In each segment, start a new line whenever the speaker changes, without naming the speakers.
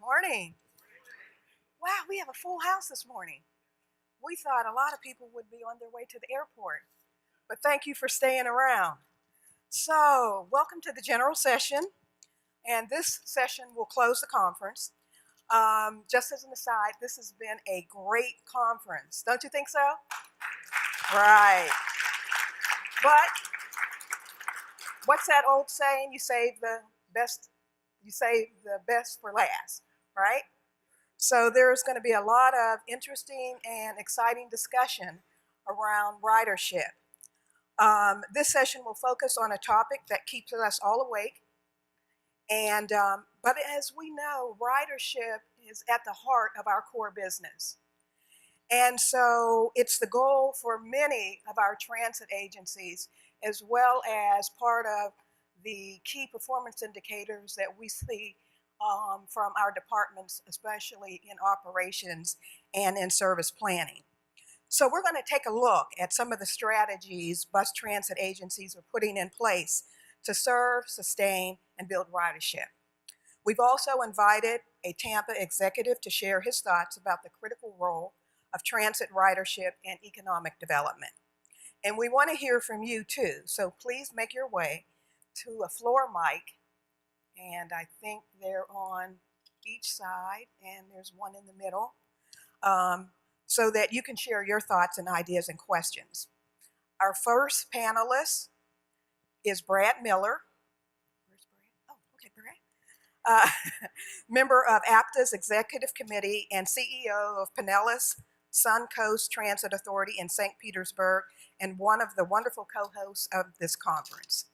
Morning. Wow, we have a full house this morning. We thought a lot of people would be on their way to the airport, but thank you for staying around. So, welcome to the general session, and this session will close the conference. Just as an aside, this has been a great conference. Don't you think so? Right. But what's that old saying? You save the best for last, right? So there's going to be a lot of interesting and exciting discussion around ridership. This session will focus on a topic that keeps us all awake. But as we know, ridership is at the heart of our core business. And so it's the goal for many of our transit agencies, as well as part of the key performance indicators that we see from our departments, especially in operations and in service planning. So we're going to take a look at some of the strategies bus transit agencies are putting in place to serve, sustain, and build ridership. We've also invited a Tampa executive to share his thoughts about the critical role of transit ridership and economic development. And we want to hear from you too, so please make your way to a floor mic, and I think they're on each side, and there's one in the middle, so that you can share your thoughts and ideas and questions. Our first panelist is Brad Miller. Where's Brad? Oh, okay, Brad. Member of APTA's Executive Committee and CEO of Panelists, Suncoast Transit Authority in St. Petersburg, and one of the wonderful co-hosts of this conference.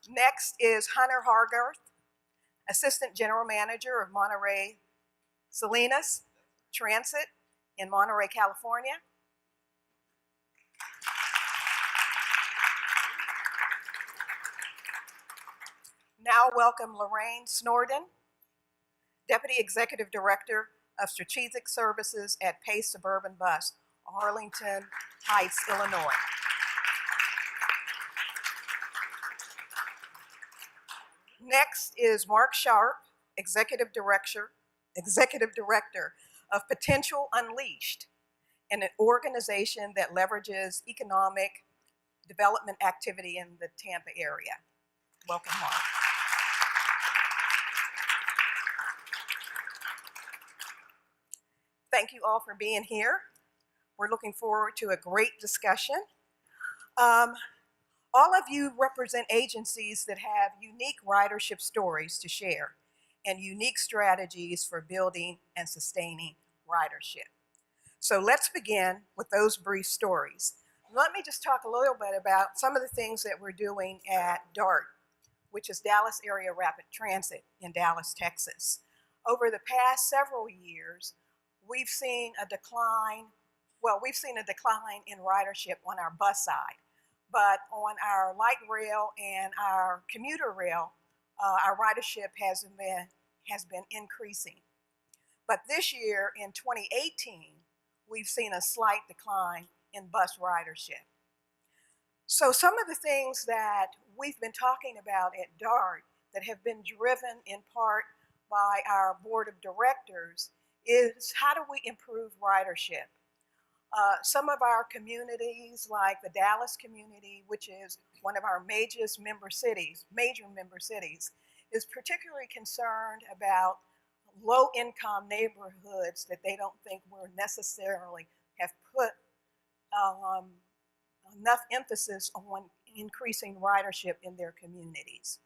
Next is Hunter Hargarth, Assistant General Manager of Monterey Salinas Transit in Monterey, California. Now welcome Lorraine Snorden, Deputy Executive Director of Strategic Services at Pace Suburban Bus, Arlington Heights, Illinois. Next is Mark Sharp, Executive Director of Potential Unleashed, an organization that leverages economic development activity in the Tampa area. Welcome, Mark. Thank you all for being here. We're looking forward to a great discussion. All of you represent agencies that have unique ridership stories to share and unique strategies for building and sustaining ridership. So let's begin with those brief stories. Let me just talk a little bit about some of the things that we're doing at DART, which is Dallas Area Rapid Transit in Dallas, Texas. Over the past several years, we've seen a decline in ridership on our bus side. But on our light rail and our commuter rail, our ridership has been increasing. But this year, in 2018, we've seen a slight decline in bus ridership. So some of the things that we've been talking about at DART that have been driven in part by our board of directors is how do we improve ridership? Some of our communities, like the Dallas community, which is one of our major member cities, is particularly concerned about low-income neighborhoods that they don't think we're necessarily have put enough emphasis on increasing ridership in their communities.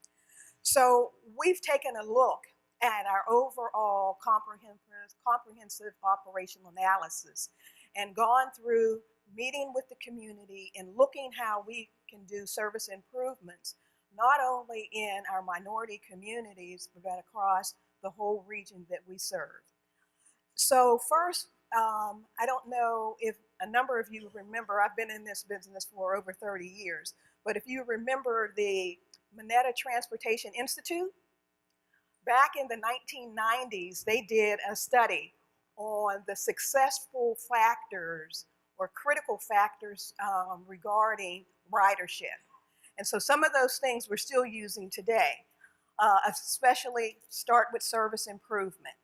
So we've taken a look at our overall comprehensive operational analysis and gone through meeting with the community and looking how we can do service improvements, not only in our minority communities, but across the whole region that we serve. So first, I don't know if a number of you remember, I've been in this business for over 30 years, but if you remember the Mineta Transportation Institute, back in the 1990s, they did a study on the successful factors or critical factors regarding ridership. And so some of those things we're still using today, especially start with service improvement.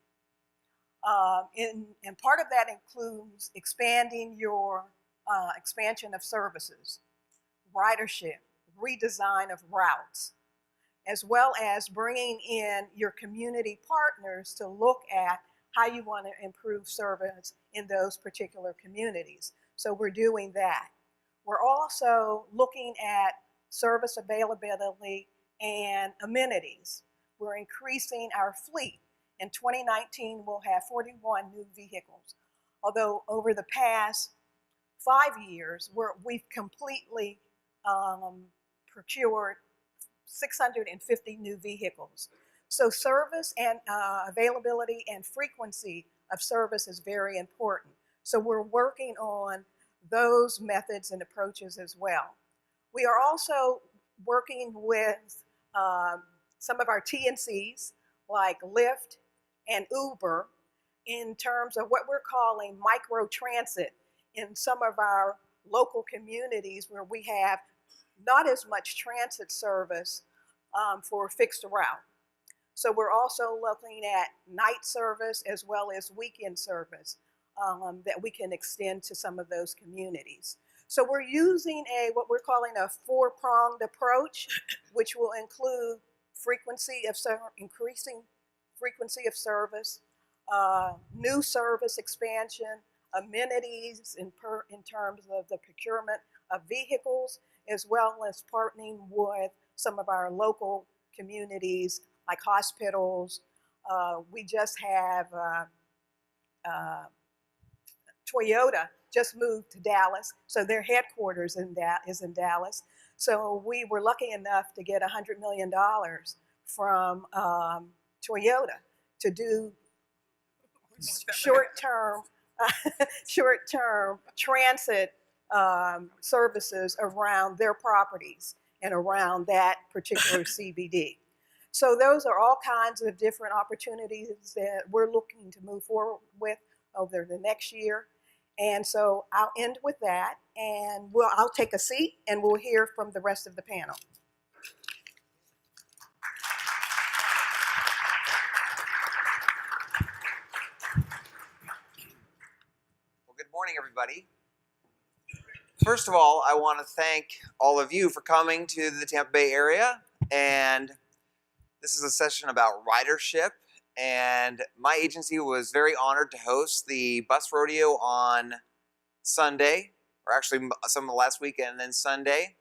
And part of that includes expanding your expansion of services, ridership, redesign of routes, as well as bringing in your community partners to look at how you want to improve service in those particular communities. So we're doing that. We're also looking at service availability and amenities. We're increasing our fleet. In 2019, we'll have 41 new vehicles. Although over the past 5 years, we've completely procured 650 new vehicles. So service and availability and frequency of service is very important. So we're working on those methods and approaches as well. We are also working with some of our TNCs like Lyft and Uber in terms of what we're calling micro transit in some of our local communities where we have not as much transit service for a fixed route. So we're also looking at night service as well as weekend service that we can extend to some of those communities. So we're using what we're calling a four-pronged approach, which will include increasing frequency of service, new service expansion, amenities in terms of the procurement of vehicles, as well as partnering with some of our local communities like hospitals. We just have Toyota just moved to Dallas, so their headquarters is in Dallas. So we were lucky enough to get $100 million from Toyota to do short-term transit services around their properties and around that particular CBD. So those are all kinds of different opportunities that we're looking to move forward with over the next year. And so I'll end with that, and I'll take a seat and we'll hear from the rest of the panel.
Well, good morning, everybody. First of all, I want to thank all of you for coming to the Tampa Bay area, and this is a session about ridership, and my agency was very honored to host the bus rodeo on Sunday, or actually some of last weekend and then Sunday.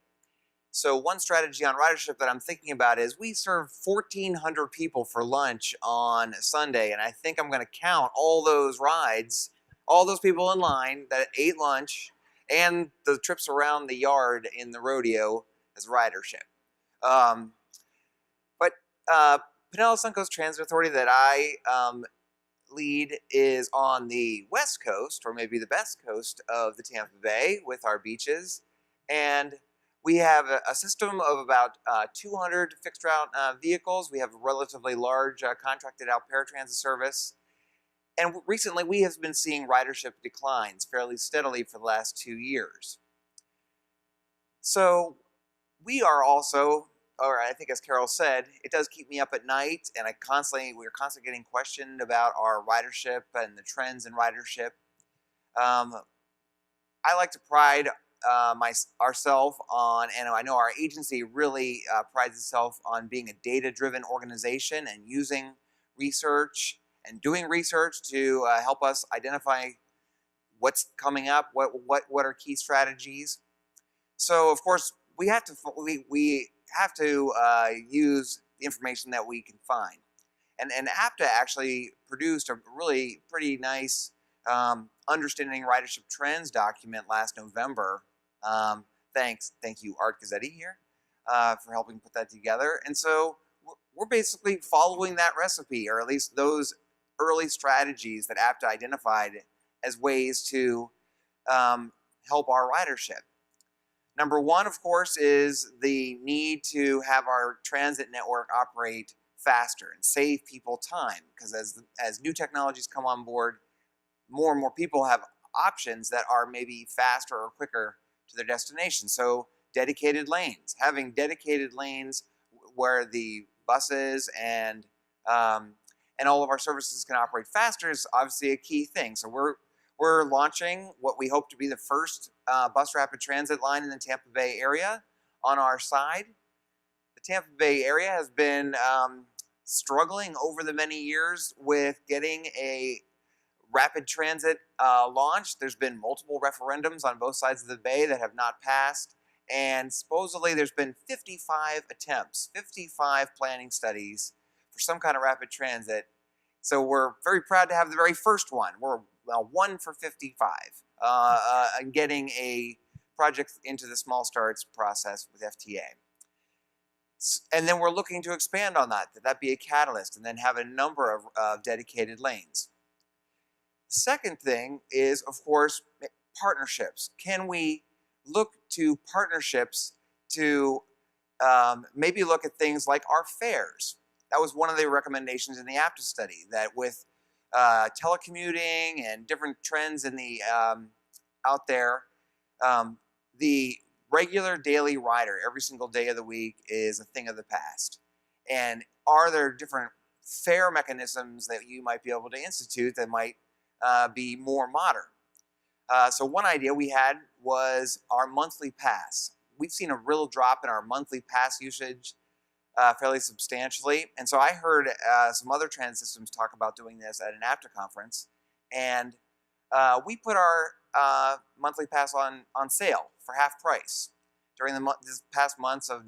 So one strategy on ridership that I'm thinking about is we serve 1,400 people for lunch on Sunday, and I think I'm going to count all those rides, all those people in line that ate lunch, and the trips around the yard in the rodeo as ridership. Panelists Suncoast Transit Authority that I lead is on the west coast, or maybe the best coast of the Tampa Bay with our beaches. And we have a system of about 200 fixed route vehicles. We have a relatively large contracted out paratransit service. And recently we have been seeing ridership declines fairly steadily for the last 2 years. So we are also, or I think as Carol said, it does keep me up at night, and we're constantly getting questioned about our ridership and the trends in ridership. I like to pride ourselves on, and I know our agency really prides itself on being a data-driven organization and using research and doing research to help us identify what's coming up, what are key strategies. So of course we have to use the information that we can find. And APTA actually produced a really pretty nice Understanding Ridership Trends document last November. Thank you, Art Gazzetti here, for helping put that together. And so we're basically following that recipe, or at least those early strategies that APTA identified as ways to help our ridership. Number one, of course, is the need to have our transit network operate faster and save people time, because as new technologies come on board, more and more people have options that are maybe faster or quicker to their destination. So dedicated lanes, having dedicated lanes where the buses and all of our services can operate faster is obviously a key thing. So we're launching what we hope to be the first bus rapid transit line in the Tampa Bay area on our side. The Tampa Bay area has been struggling over the many years with getting a rapid transit launched. There's been multiple referendums on both sides of the bay that have not passed. And supposedly there's been 55 attempts, 55 planning studies for some kind of rapid transit. So we're very proud to have the very first one. We're 1 for 55 and getting a project into the small starts process with FTA. And then we're looking to expand on that be a catalyst, and then have a number of dedicated lanes. The second thing is, of course, partnerships. Can we look to partnerships to maybe look at things like our fares? That was one of the recommendations in the APTA study, that with telecommuting and different trends in the out there, the regular daily rider every single day of the week is a thing of the past. And are there different fare mechanisms that you might be able to institute that might be more modern? So one idea we had was our monthly pass. We've seen a real drop in our monthly pass usage fairly substantially. And so I heard some other transit systems talk about doing this at an APTA conference. And we put our monthly pass on sale for half price during this past months of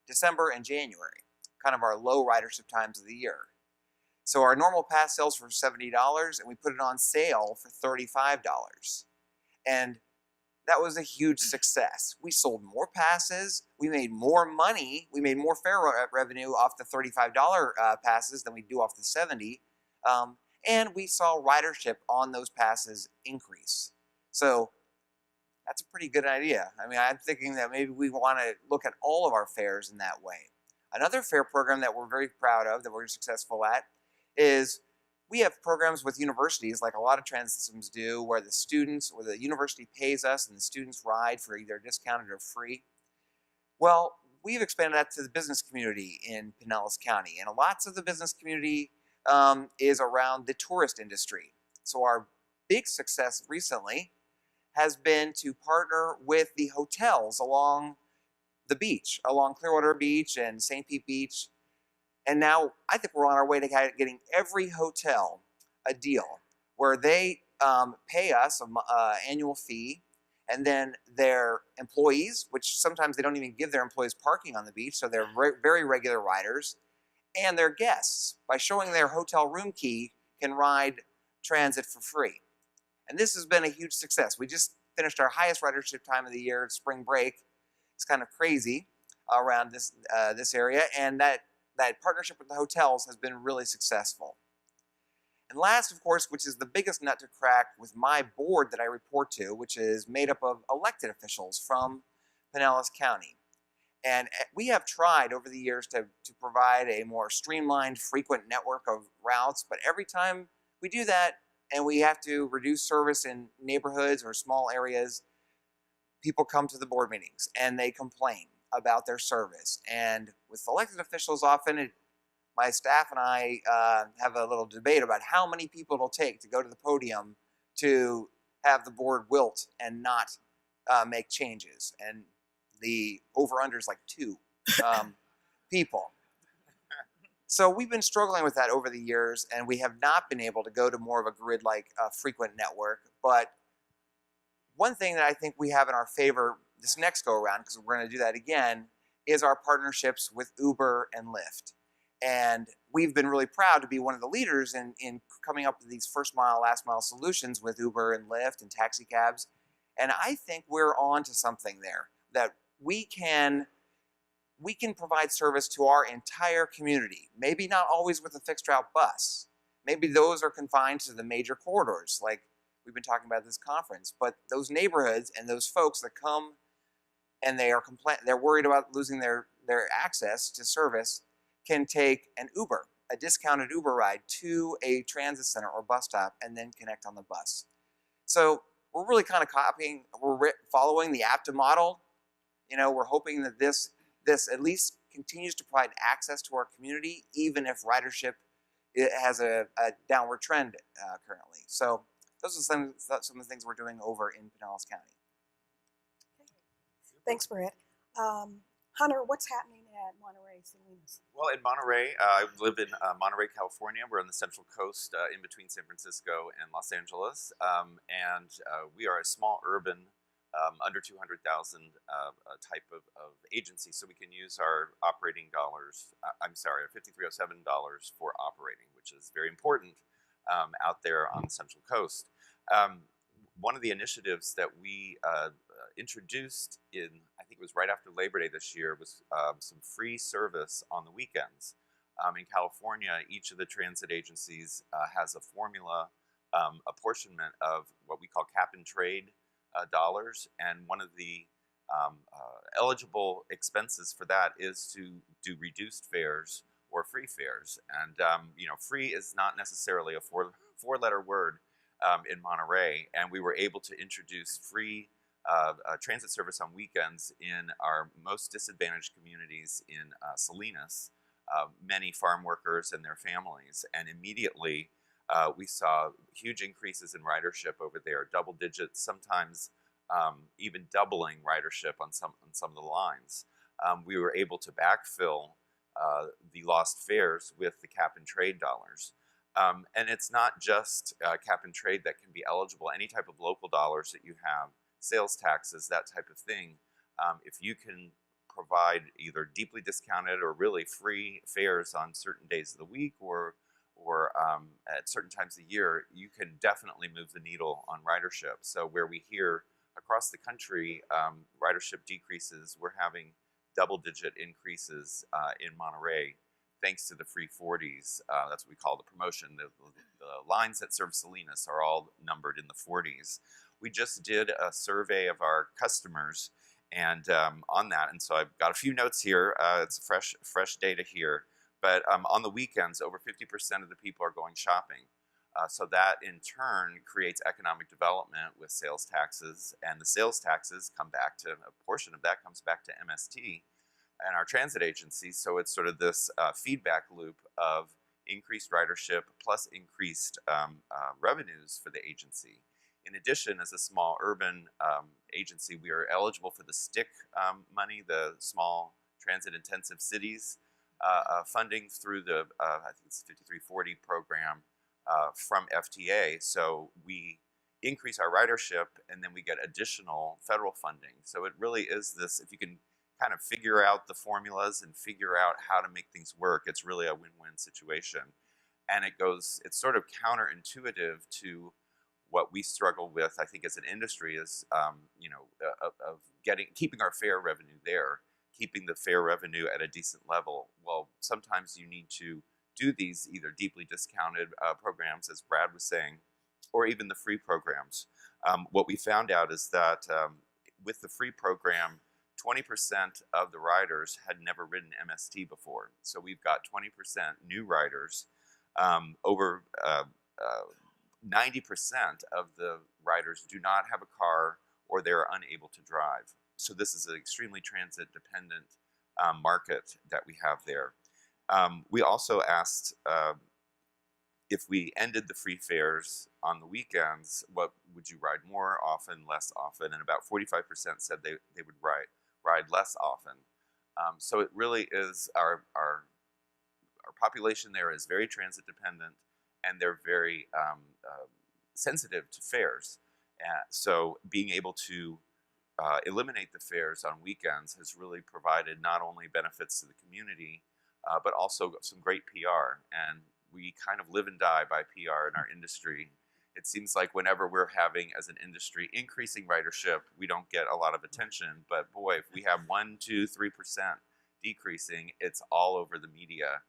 December and January, kind of our low ridership times of the year. So our normal pass sells for $70, and we put it on sale for $35. And that was a huge success. We sold more passes, we made more money, we made more fare revenue off the $35 passes than we do off the $70. And we saw ridership on those passes increase. So that's a pretty good idea. I mean, I'm thinking that maybe we want to look at all of our fares in that way. Another fare program that we're very proud of, that we're successful at, is we have programs with universities, like a lot of transit systems do, where the university pays us and the students ride for either discounted or free. Well, we've expanded that to the business community in Pinellas County, and lots of the business community is around the tourist industry. So our big success recently has been to partner with the hotels along the beach, along Clearwater Beach and St. Pete Beach. And now I think we're on our way to getting every hotel a deal where they pay us an annual fee, and then their employees, which sometimes they don't even give their employees parking on the beach, so they're very regular riders, and their guests, by showing their hotel room key, can ride transit for free. And this has been a huge success. We just finished our highest ridership time of the year, spring break. It's kind of crazy around this area, and that partnership with the hotels has been really successful. And last, of course, which is the biggest nut to crack with my board that I report to, which is made up of elected officials from Pinellas County. And we have tried over the years to provide a more streamlined, frequent network of routes, but every time we do that and we have to reduce service in neighborhoods or small areas, people come to the board meetings and they complain about their service. And with elected officials, often my staff and I have a little debate about how many people it'll take to go to the podium to have the board wilt and not make changes. And the over-under is like 2 people. So we've been struggling with that over the years, and we have not been able to go to more of a grid-like frequent network. But one thing that I think we have in our favor this next go-around, because we're going to do that again, is our partnerships with Uber and Lyft. And we've been really proud to be one of the leaders in coming up with these first mile, last mile solutions with Uber and Lyft and taxi cabs. And I think we're on to something there, that we can provide service to our entire community. Maybe not always with a fixed route bus. Maybe those are confined to the major corridors, like we've been talking about at this conference. But those neighborhoods and those folks that come and they're worried about losing their access to service can take an Uber, a discounted Uber ride to a transit center or bus stop, and then connect on the bus. So we're really kind of following the APTA model. We're hoping that this at least continues to provide access to our community, even if ridership has a downward trend currently. So those are some of the things we're doing over in Pinellas County.
Thanks, Brett. Hunter, what's happening at Monterey Salinas?
Well, in Monterey, I live in Monterey, California. We're on the Central Coast in between San Francisco and Los Angeles. And we are a small urban, under 200,000 type of agency. So we can use our operating dollars, our 5307 dollars for operating, which is very important out there on the Central Coast. One of the initiatives that we introduced I think it was right after Labor Day this year, was some free service on the weekends. In California, each of the transit agencies has a formula apportionment of what we call cap and trade dollars, and one of the eligible expenses for that is to do reduced fares or free fares. And free is not necessarily a four-letter word in Monterey, and we were able to introduce free transit service on weekends in our most disadvantaged communities in Salinas, many farm workers and their families, and immediately we saw huge increases in ridership over there, double digits, sometimes even doubling ridership on some of the lines. We were able to backfill the lost fares with the cap and trade dollars. And it's not just cap and trade that can be eligible. Any type of local dollars that you have, sales taxes, that type of thing, if you can provide either deeply discounted or really free fares on certain days of the week or at certain times of the year, you can definitely move the needle on ridership. So where we hear across the country ridership decreases, we're having double-digit increases in Monterey, thanks to the free 40s. That's what we call the promotion. The lines that serve Salinas are all numbered in the 40s. We just did a survey of our customers and on that, and so I've got a few notes here. It's fresh data here, but on the weekends, over 50% of the people are going shopping. So that in turn creates economic development with sales taxes, and the sales taxes come back to, a portion of that comes back to MST and our transit agencies. So it's sort of this feedback loop of increased ridership plus increased revenues for the agency. In addition, as a small urban agency, we are eligible for the STIC money, the Small Transit Intensive Cities funding through the, I think it's 5340 program from FTA. So we increase our ridership and then we get additional federal funding. So it really is this, if you can kind of figure out the formulas and figure out how to make things work, it's really a win-win situation. And it's sort of counterintuitive to what we struggle with, I think, as an industry is, of keeping our fare revenue there, keeping the fare revenue at a decent level. Well, sometimes you need to do these either deeply discounted programs, as Brad was saying, or even the free programs. What we found out is that with the free program, 20% of the riders had never ridden MST before. So we've got 20% new riders. Over 90% of the riders do not have a car or they're unable to drive. So this is an extremely transit-dependent market that we have there. We also asked if we ended the free fares on the weekends, what would you ride more often, less often? And about 45% said they would ride less often. So it really is our population there is very transit dependent, and they're very sensitive to fares. So being able to eliminate the fares on weekends has really provided not only benefits to the community, but also some great PR. And we kind of live and die by PR in our industry. It seems like whenever we're having, as an industry, increasing ridership, we don't get a lot of attention. But boy, if we have 1%, 2%, 3% decreasing, it's all over the media.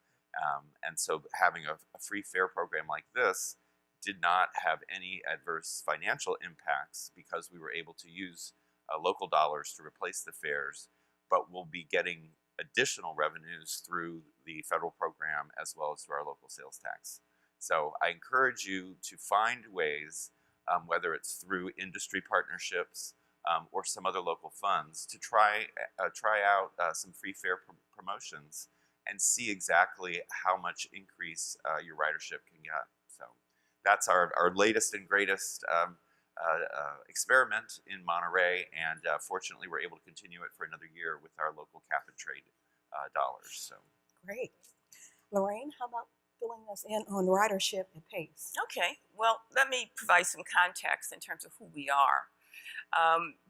And so having a free fare program like this did not have any adverse financial impacts because we were able to use local dollars to replace the fares, but we'll be getting additional revenues through the federal program as well as through our local sales tax. So I encourage you to find ways whether it's through industry partnerships or some other local funds, to try out some free fare promotions and see exactly how much increase your ridership can get. So that's our latest and greatest experiment in Monterey, and fortunately we're able to continue it for another year with our local cap and trade dollars. So
Great. Lorraine, how about filling us in on ridership and pace?
Okay, well, let me provide some context in terms of who we are.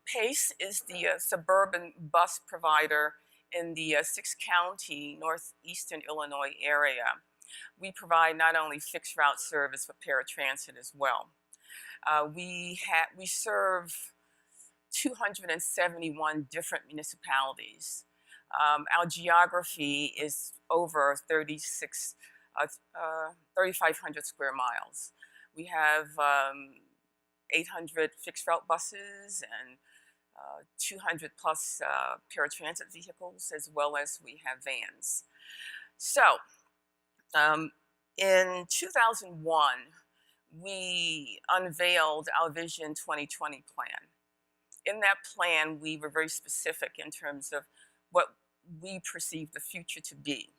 PACE is the suburban bus provider in the six-county northeastern Illinois area. We provide not only fixed route service but paratransit as well. We serve 271 different municipalities. Our geography is over 3,500 square miles. We have 800 fixed route buses and 200 plus paratransit vehicles, as well as we have vans. So in 2001, we unveiled our Vision 2020 plan. In that plan, we were very specific in terms of what we perceived the future to be.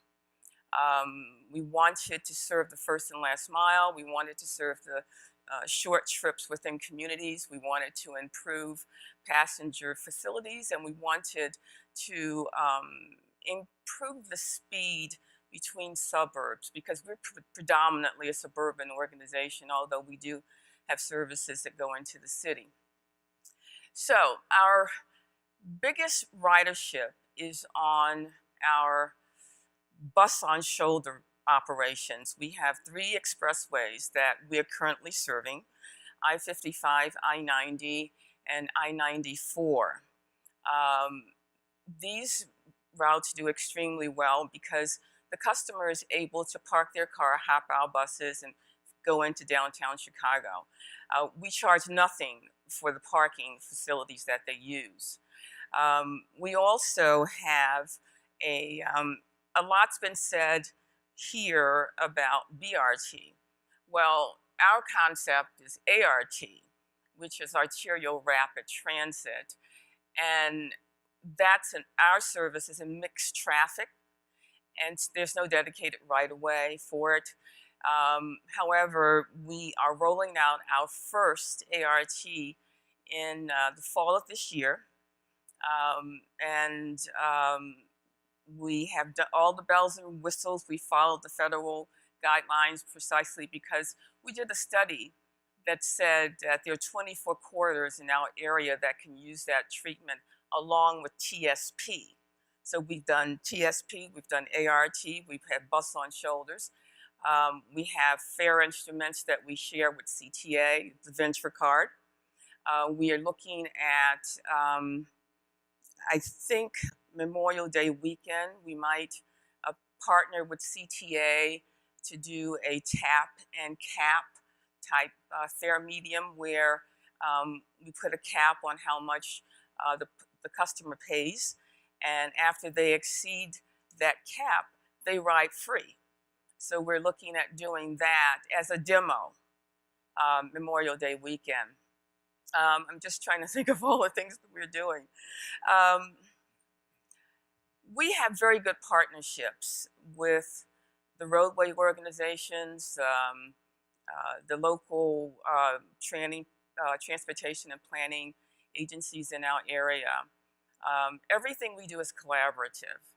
We wanted to serve the first and last mile. We wanted to serve the short trips within communities. We wanted to improve passenger facilities, and we wanted to improve the speed between suburbs, because we're predominantly a suburban organization, although we do have services that go into the city. So our biggest ridership is on our bus on shoulder operations. We have 3 expressways that we're currently serving: I-55, I-90, and I-94. These routes do extremely well because the customer is able to park their car, hop our buses, and go into downtown Chicago. We charge nothing for the parking facilities that they use. We also have a lot's been said here about BRT. Well, our concept is ART, which is arterial rapid transit, and our service is in mixed traffic, and there's no dedicated right-of-way for it. However, we are rolling out our first ART in the fall of this year, and we have done all the bells and whistles. We followed the federal guidelines precisely because we did a study that said that there are 24 corridors in our area that can use that treatment along with TSP. So we've done TSP, we've done ART, we've had bus on shoulders. We have fare instruments that we share with CTA, the venture card. We are looking at, I think, Memorial Day weekend, we might partner with CTA to do a tap and cap type fare medium, where we put a cap on how much the customer pays, and after they exceed that cap, they ride free. So we're looking at doing that as a demo Memorial Day weekend. I'm just trying to think of all the things that we're doing. We have very good partnerships with the roadway organizations, the local transportation and planning agencies in our area. Everything we do is collaborative.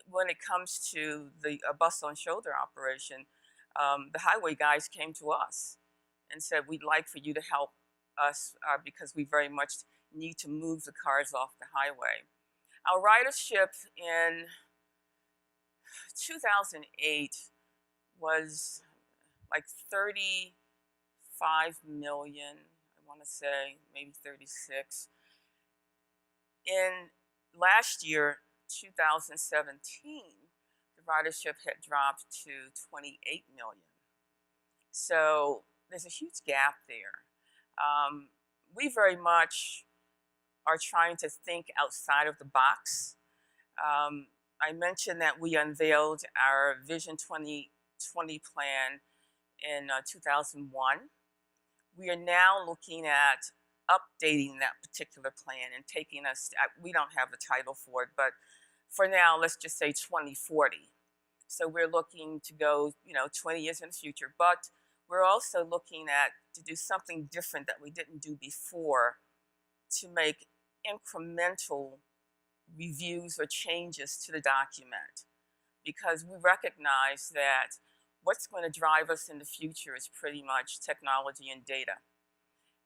When it comes to the bus on shoulder operation, the highway guys came to us and said, we'd like for you to help us because we very much need to move the cars off the highway. Our ridership in 2008 was like 35 million, I want to say, maybe 36. In last year, 2017, the ridership had dropped to 28 million. So there's a huge gap there. We very much are trying to think outside of the box. I mentioned that we unveiled our Vision 2020 plan in 2001. We are now looking at updating that particular plan and taking us, we don't have a title for it, but for now, let's just say 2040. So we're looking to go, 20 years in the future, but we're also looking at to do something different that we didn't do before to make incremental reviews or changes to the document, because we recognize that what's going to drive us in the future is pretty much technology and data.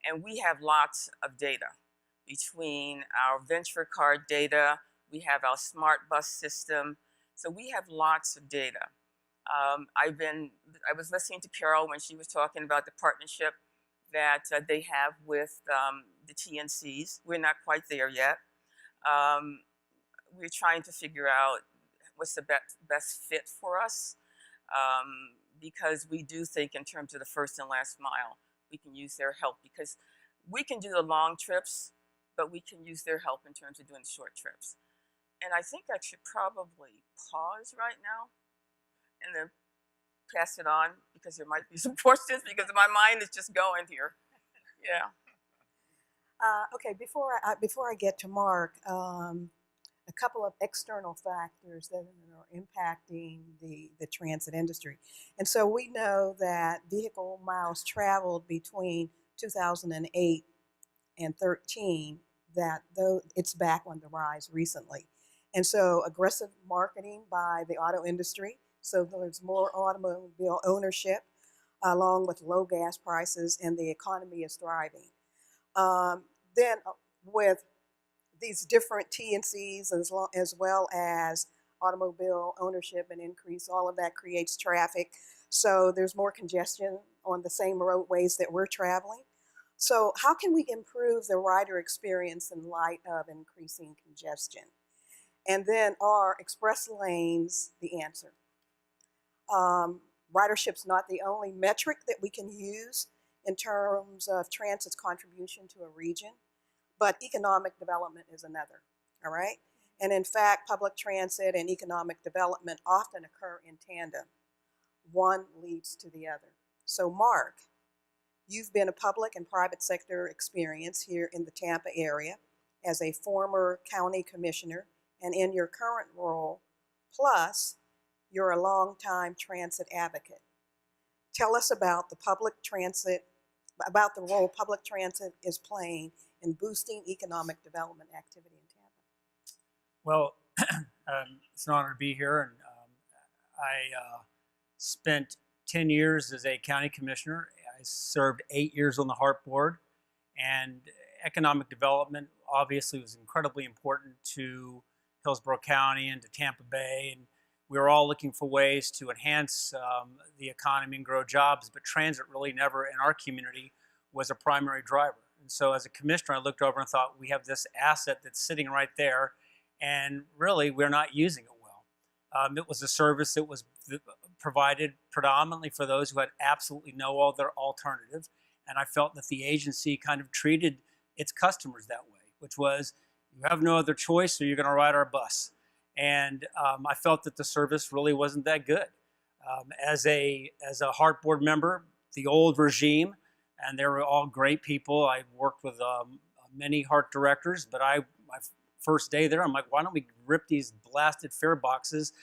And we have lots of data between our venture card data, we have our smart bus system. So we have lots of data. I was listening to Carol when she was talking about the partnership that they have with the TNCs. We're not quite there yet. We're trying to figure out what's the best fit for us, because we do think in terms of the first and last mile, we can use their help, because we can do the long trips, but we can use their help in terms of doing the short trips. And I think I should probably pause right now and then pass it on, because there might be some questions, because my mind is just going here. Yeah.
Okay, before I get to Mark, a couple of external factors that are impacting the transit industry. And so we know that vehicle miles traveled between 2008 and 13, that though it's back on the rise recently. And so aggressive marketing by the auto industry, so there's more automobile ownership along with low gas prices, and the economy is thriving. Then with these different TNCs, as well as automobile ownership and increase, all of that creates traffic. So there's more congestion on the same roadways that we're traveling. So how can we improve the rider experience in light of increasing congestion? And then are express lanes the answer? Ridership's not the only metric that we can use in terms of transit's contribution to a region, but economic development is another, all right? And in fact, public transit and economic development often occur in tandem. One leads to the other. So Mark, you've been a public and private sector experience here in the Tampa area as a former county commissioner, and in your current role, plus you're a longtime transit advocate. Tell us about the role public transit is playing in boosting economic development activity in Tampa.
Well, it's an honor to be here, and I spent 10 years as a county commissioner. I served 8 years on the HART board, and economic development obviously was incredibly important to Hillsborough County and to Tampa Bay, and we were all looking for ways to enhance the economy and grow jobs, but transit really never in our community was a primary driver. And so as a commissioner, I looked over and thought, we have this asset that's sitting right there, and really we're not using it well. It was a service that was provided predominantly for those who had absolutely no other alternative, and I felt that the agency kind of treated its customers that way, which was, you have no other choice, so you're going to ride our bus. And I felt that the service really wasn't that good. As a HART board member, the old regime, and they were all great people. I worked with many HART directors, but my first day there, I'm like, why don't we rip these blasted fare boxes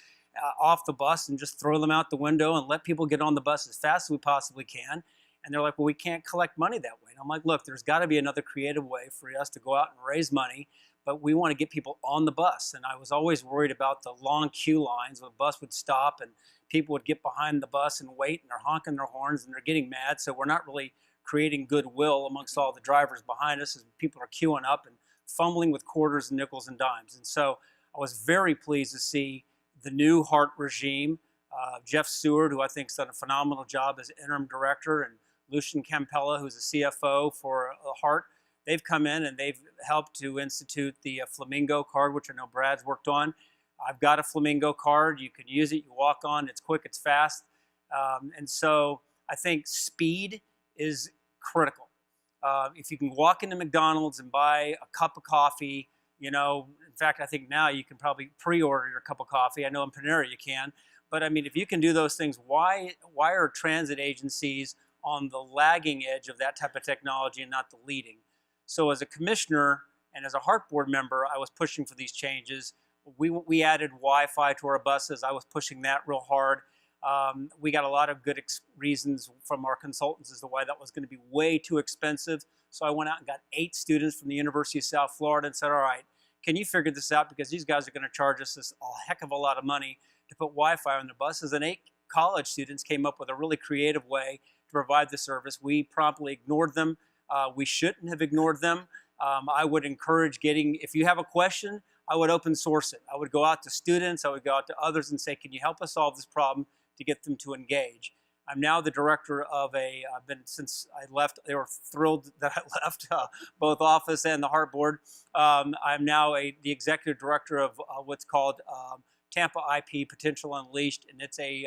off the bus and just throw them out the window and let people get on the bus as fast as we possibly can? And they're like, well, we can't collect money that way. And I'm like, look, there's got to be another creative way for us to go out and raise money, but we want to get people on the bus. And I was always worried about the long queue lines where the bus would stop and people would get behind the bus and wait, and they're honking their horns and they're getting mad. So we're not really creating goodwill amongst all the drivers behind us as people are queuing up and fumbling with quarters and nickels and dimes. And so I was very pleased to see the new HART regime, Jeff Seward, who I think has done a phenomenal job as interim director, and Lucian Campella, who's a CFO for HART. They've come in and they've helped to institute the Flamingo card, which I know Brad's worked on. I've got a Flamingo card. You can use it. You walk on. It's quick. It's fast. And so I think speed is critical. If you can walk into McDonald's and buy a cup of coffee, in fact, I think now you can probably pre-order your cup of coffee. I know in Panera you can. But I mean, if you can do those things, why are transit agencies on the lagging edge of that type of technology and not the leading. So as a commissioner and as a HART board member, I was pushing for these changes. We added Wi-Fi to our buses. I was pushing that real hard. We got a lot of good reasons from our consultants as to why that was going to be way too expensive. So I went out and got 8 students from the University of South Florida and said, all right, can you figure this out? Because these guys are going to charge us a heck of a lot of money to put Wi-Fi on their buses. And 8 college students came up with a really creative way to provide the service. We promptly ignored them. We shouldn't have ignored them. I would encourage if you have a question, I would open source it. I would go out to students, I would go out to others and say, can you help us solve this problem, to get them to engage. I'm now the director of I've been, since I left, they were thrilled that I left both office and the HART board. I'm now the executive director of what's called Tampa IP Potential Unleashed, and it's a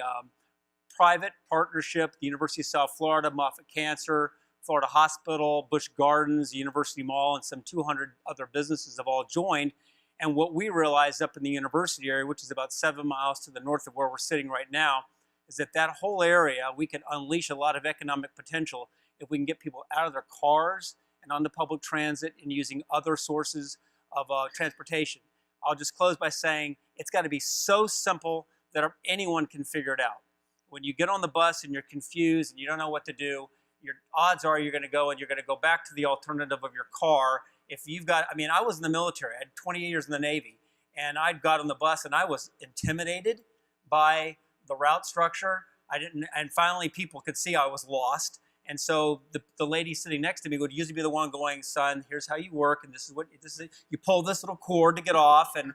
private partnership. The University of South Florida, Moffitt Cancer, Florida Hospital, Busch Gardens, University Mall, and some 200 other businesses have all joined. And what we realized up in the university area, which is about 7 miles to the north of where we're sitting right now, is that whole area, we can unleash a lot of economic potential if we can get people out of their cars and onto public transit and using other sources of transportation. I'll just close by saying it's got to be so simple that anyone can figure it out. When you get on the bus and you're confused and you don't know what to do, your odds are you're going to go back to the alternative of your car. If you've got, I mean, I was in the military. I had 20 years in the Navy, and I got on the bus and I was intimidated by the route structure. And finally people could see I was lost. And so the lady sitting next to me would usually be the one going, son, here's how you work, and this is you pull this little cord to get off, and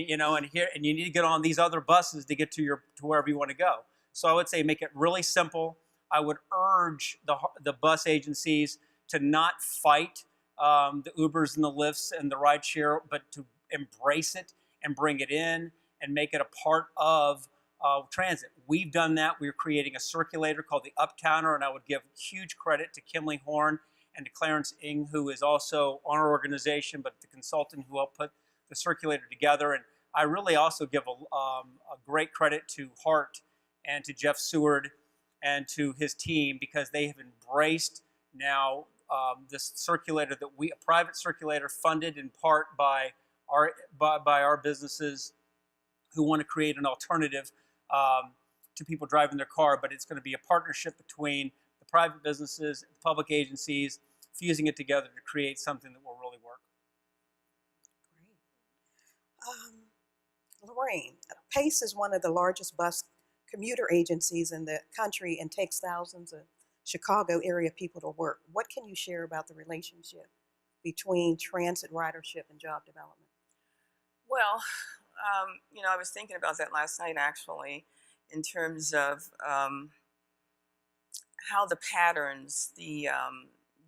you know, and you need to get on these other buses to get to wherever you want to go. So I would say make it really simple. I would urge the bus agencies to not fight the Ubers and the Lyfts and the rideshare, but to embrace it and bring it in and make it a part of transit. We've done that. We're creating a circulator called the Uptowner, and I would give huge credit to Kimley Horn and to Clarence Ng, who is also on our organization, but the consultant who helped put the circulator together. And I really also give a great credit to Hart and to Jeff Seward and to his team, because they have embraced now this circulator a private circulator funded in part by our businesses who want to create an alternative to people driving their car, but it's going to be a partnership between the private businesses, the public agencies, fusing it together to create something that will really work.
Great. Lorraine, PACE is one of the largest bus commuter agencies in the country and takes thousands of Chicago area people to work. What can you share about the relationship between transit ridership and job development?
Well, you know, I was thinking about that last night, actually, in terms of how the patterns, the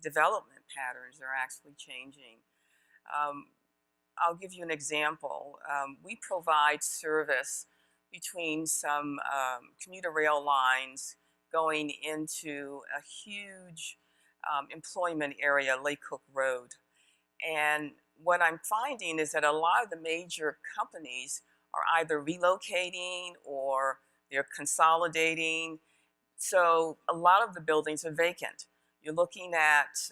development patterns are actually changing. I'll give you an example. We provide service between some commuter rail lines going into a huge employment area, Lake Cook Road. And what I'm finding is that a lot of the major companies are either relocating or they're consolidating. So a lot of the buildings are vacant. You're looking at,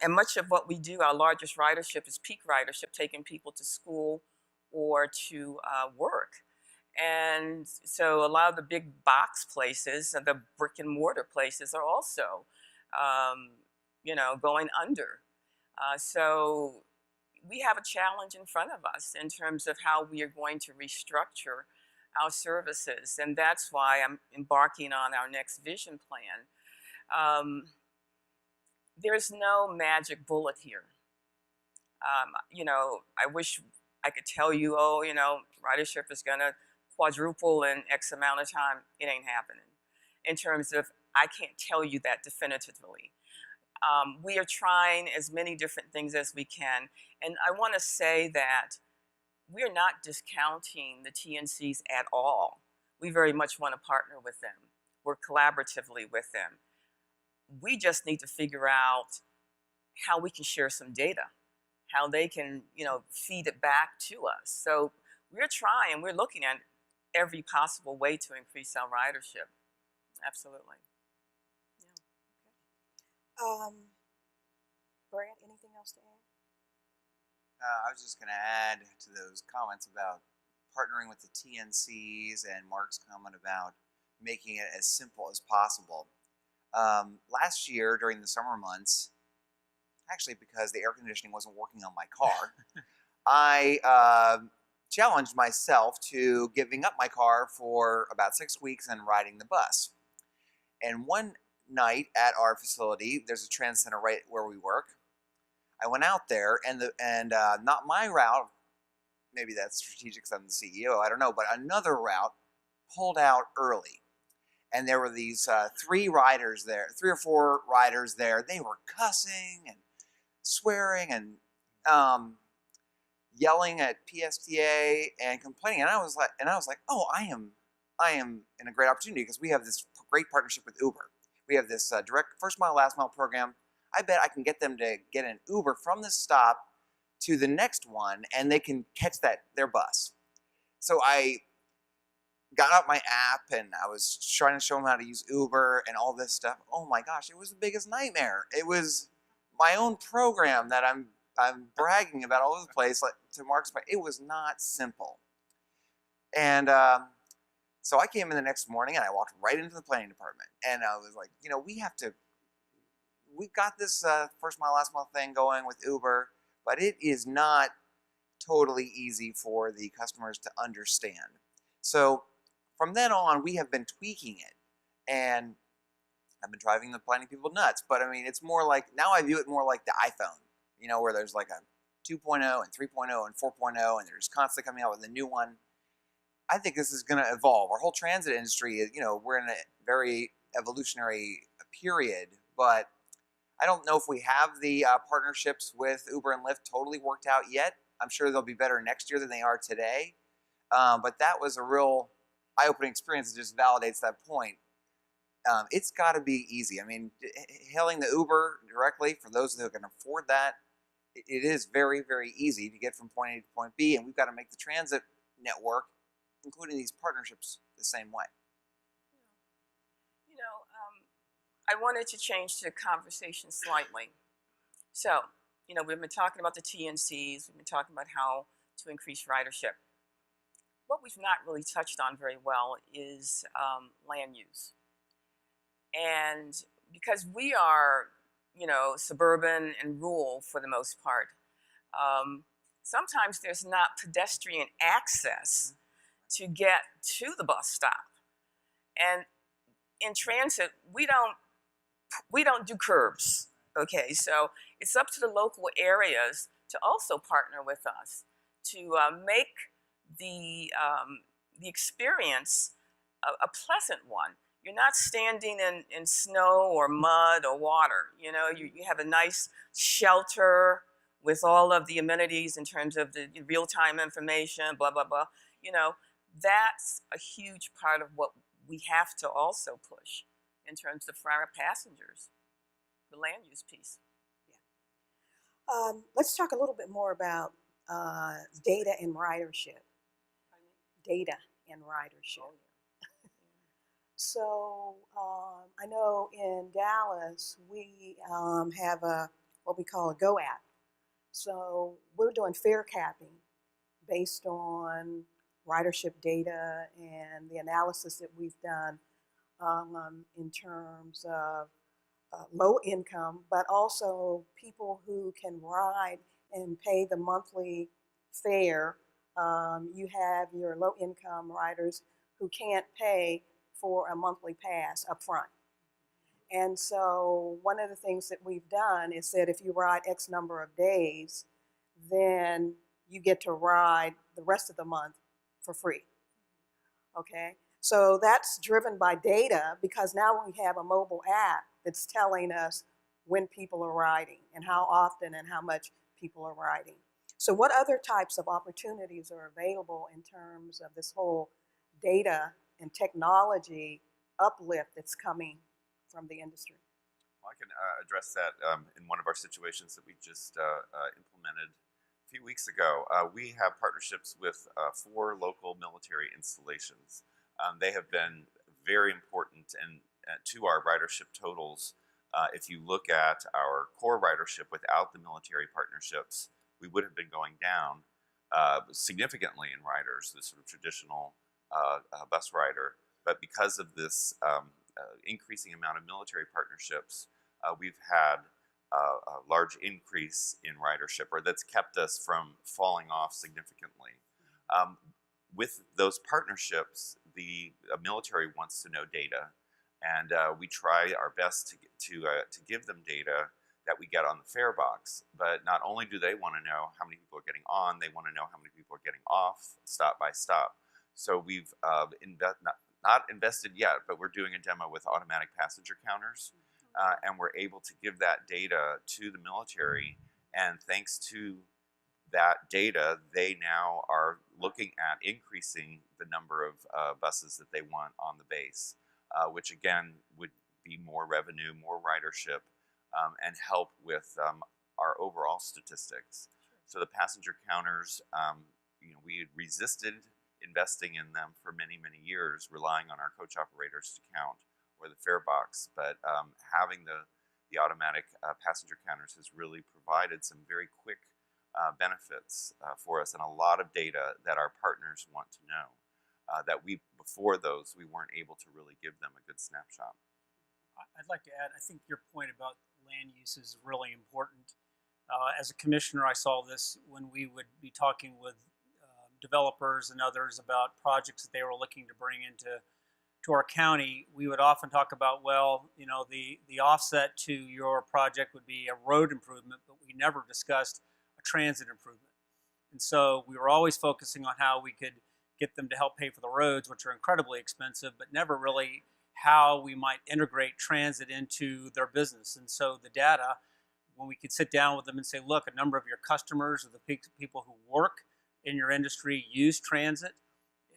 and much of what we do, our largest ridership is peak ridership, taking people to school or to work. And so a lot of the big box places and the brick and mortar places are also, you know, going under. So we have a challenge in front of us in terms of how we are going to restructure our services. And that's why I'm embarking on our next vision plan. There's no magic bullet here. You know, I wish I could tell you, oh, you know, ridership is going to quadruple in X amount of time. It ain't happening. In terms of, I can't tell you that definitively. We are trying as many different things as we can. And I want to say that we are not discounting the TNCs at all. We very much want to partner with them, work collaboratively with them. We just need to figure out how we can share some data, how they can, you know, feed it back to us. So we're trying, we're looking at every possible way to increase our ridership. Absolutely.
Yeah. Okay. Brad, anything else to add?
I was just going to add to those comments about partnering with the TNCs and Mark's comment about making it as simple as possible. Last year during the summer months, actually because the air conditioning wasn't working on my car, I challenged myself to giving up my car for about 6 weeks and riding the bus. And one night at our facility, there's a trans center right where we work. I went out there, and not my route. Maybe that's strategic because I'm the CEO. I don't know, but another route pulled out early, and there were these 3 riders there, 3 or 4 riders there. They were cussing and swearing and yelling at PSTA and complaining. And I was like, oh, I am in a great opportunity because we have this great partnership with Uber. We have this direct first mile, last mile program. I bet I can get them to get an Uber from this stop to the next one, and they can catch their bus. So I got out my app, and I was trying to show them how to use Uber and all this stuff. Oh my gosh, it was the biggest nightmare. It was my own program that I'm bragging about all over the place. Like, to Mark's point, it was not simple. And so I came in the next morning, and I walked right into the planning department, and I was like, we've got this first mile, last mile thing going with Uber, but it is not totally easy for the customers to understand. So from then on, we have been tweaking it, and I've been driving the planning people nuts. But I mean, it's more like, now I view it more like the iPhone, where there's like a 2.0 and 3.0 and 4.0, and they're just constantly coming out with a new one. I think this is going to evolve. Our whole transit industry, we're in a very evolutionary period, but I don't know if we have the partnerships with Uber and Lyft totally worked out yet. I'm sure they'll be better next year than they are today. But that was a real eye-opening experience. It just validates that point. It's got to be easy. I mean, hailing the Uber directly, for those who can afford that, it is very, very easy to get from point A to point B. And we've got to make the transit network, including these partnerships, the same way.
I wanted to change the conversation slightly. So, we've been talking about the TNCs, we've been talking about how to increase ridership. What we've not really touched on very well is land use. And because we are, suburban and rural for the most part, sometimes there's not pedestrian access to get to the bus stop. And in transit, we don't do curbs, okay? So it's up to the local areas to also partner with us to make the experience a pleasant one. You're not standing in snow or mud or water. You have a nice shelter with all of the amenities in terms of the real-time information, blah, blah, blah. That's a huge part of what we have to also push in terms of for our passengers, the land use piece.
Yeah. Let's talk a little bit more about data and ridership. Data and ridership. Oh, yeah. So I know in Dallas we have what we call a Go app. So we're doing fare capping based on ridership data and the analysis that we've done in terms of low income, but also people who can ride and pay the monthly fare. You have your low income riders who can't pay for a monthly pass up front. And so one of the things that we've done is that if you ride X number of days, then you get to ride the rest of the month for free. Okay? So that's driven by data because now we have a mobile app that's telling us when people are riding and how often and how much people are riding. So what other types of opportunities are available in terms of this whole data and technology uplift that's coming from the industry?
Well, I can address that in one of our situations that we just implemented a few weeks ago. We have partnerships with 4 local military installations. They have been very important to our ridership totals If you look at our core ridership without the military partnerships, we would have been going down significantly in riders, the sort of traditional bus rider. But because of this increasing amount of military partnerships, we've had a large increase in ridership, or that's kept us from falling off significantly. With those partnerships, the military wants to know data, and we try our best to give them data that we get on the fare box. But not only do they want to know how many people are getting on, they want to know how many people are getting off, stop by stop. So we've not invested yet, but we're doing a demo with automatic passenger counters, and we're able to give that data to the military. And thanks to that data, they now are looking at increasing the number of buses that they want on the base, which again would be more revenue, more ridership, and help with our overall statistics. So the passenger counters, we had resisted investing in them for many, many years, relying on our coach operators to count, or the fare box. But having the automatic passenger counters has really provided some very quick benefits for us, and a lot of data that our partners want to know, that before those, we weren't able to really give them a good snapshot.
I'd like to add, I think your point about land use is really important. As a commissioner, I saw this when we would be talking with developers and others about projects that they were looking to bring into our county. We would often talk about, well, the offset to your project would be a road improvement, but we never discussed a transit improvement. And so we were always focusing on how we could get them to help pay for the roads, which are incredibly expensive, but never really how we might integrate transit into their business. And so the data, when we could sit down with them and say, look, a number of your customers or the people who work in your industry use transit,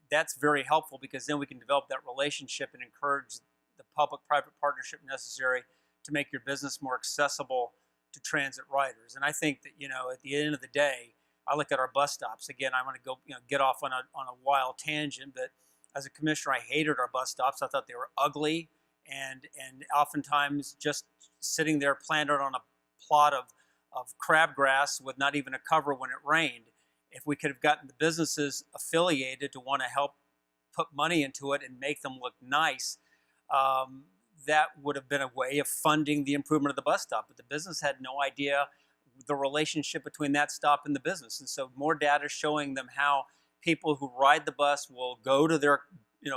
that's very helpful, because then we can develop that relationship and encourage the public-private partnership necessary to make your business more accessible to transit riders. And I think that, at the end of the day, I look at our bus stops. Again, I want to go, get off on a wild tangent, but as a commissioner, I hated our bus stops. I thought they were ugly, and oftentimes just sitting there planted on a plot of crabgrass with not even a cover when it rained. If we could have gotten the businesses affiliated to want to help put money into it and make them look nice, that would have been a way of funding the improvement of the bus stop. But the business had no idea the relationship between that stop and the business. And so more data showing them how people who ride the bus will go to their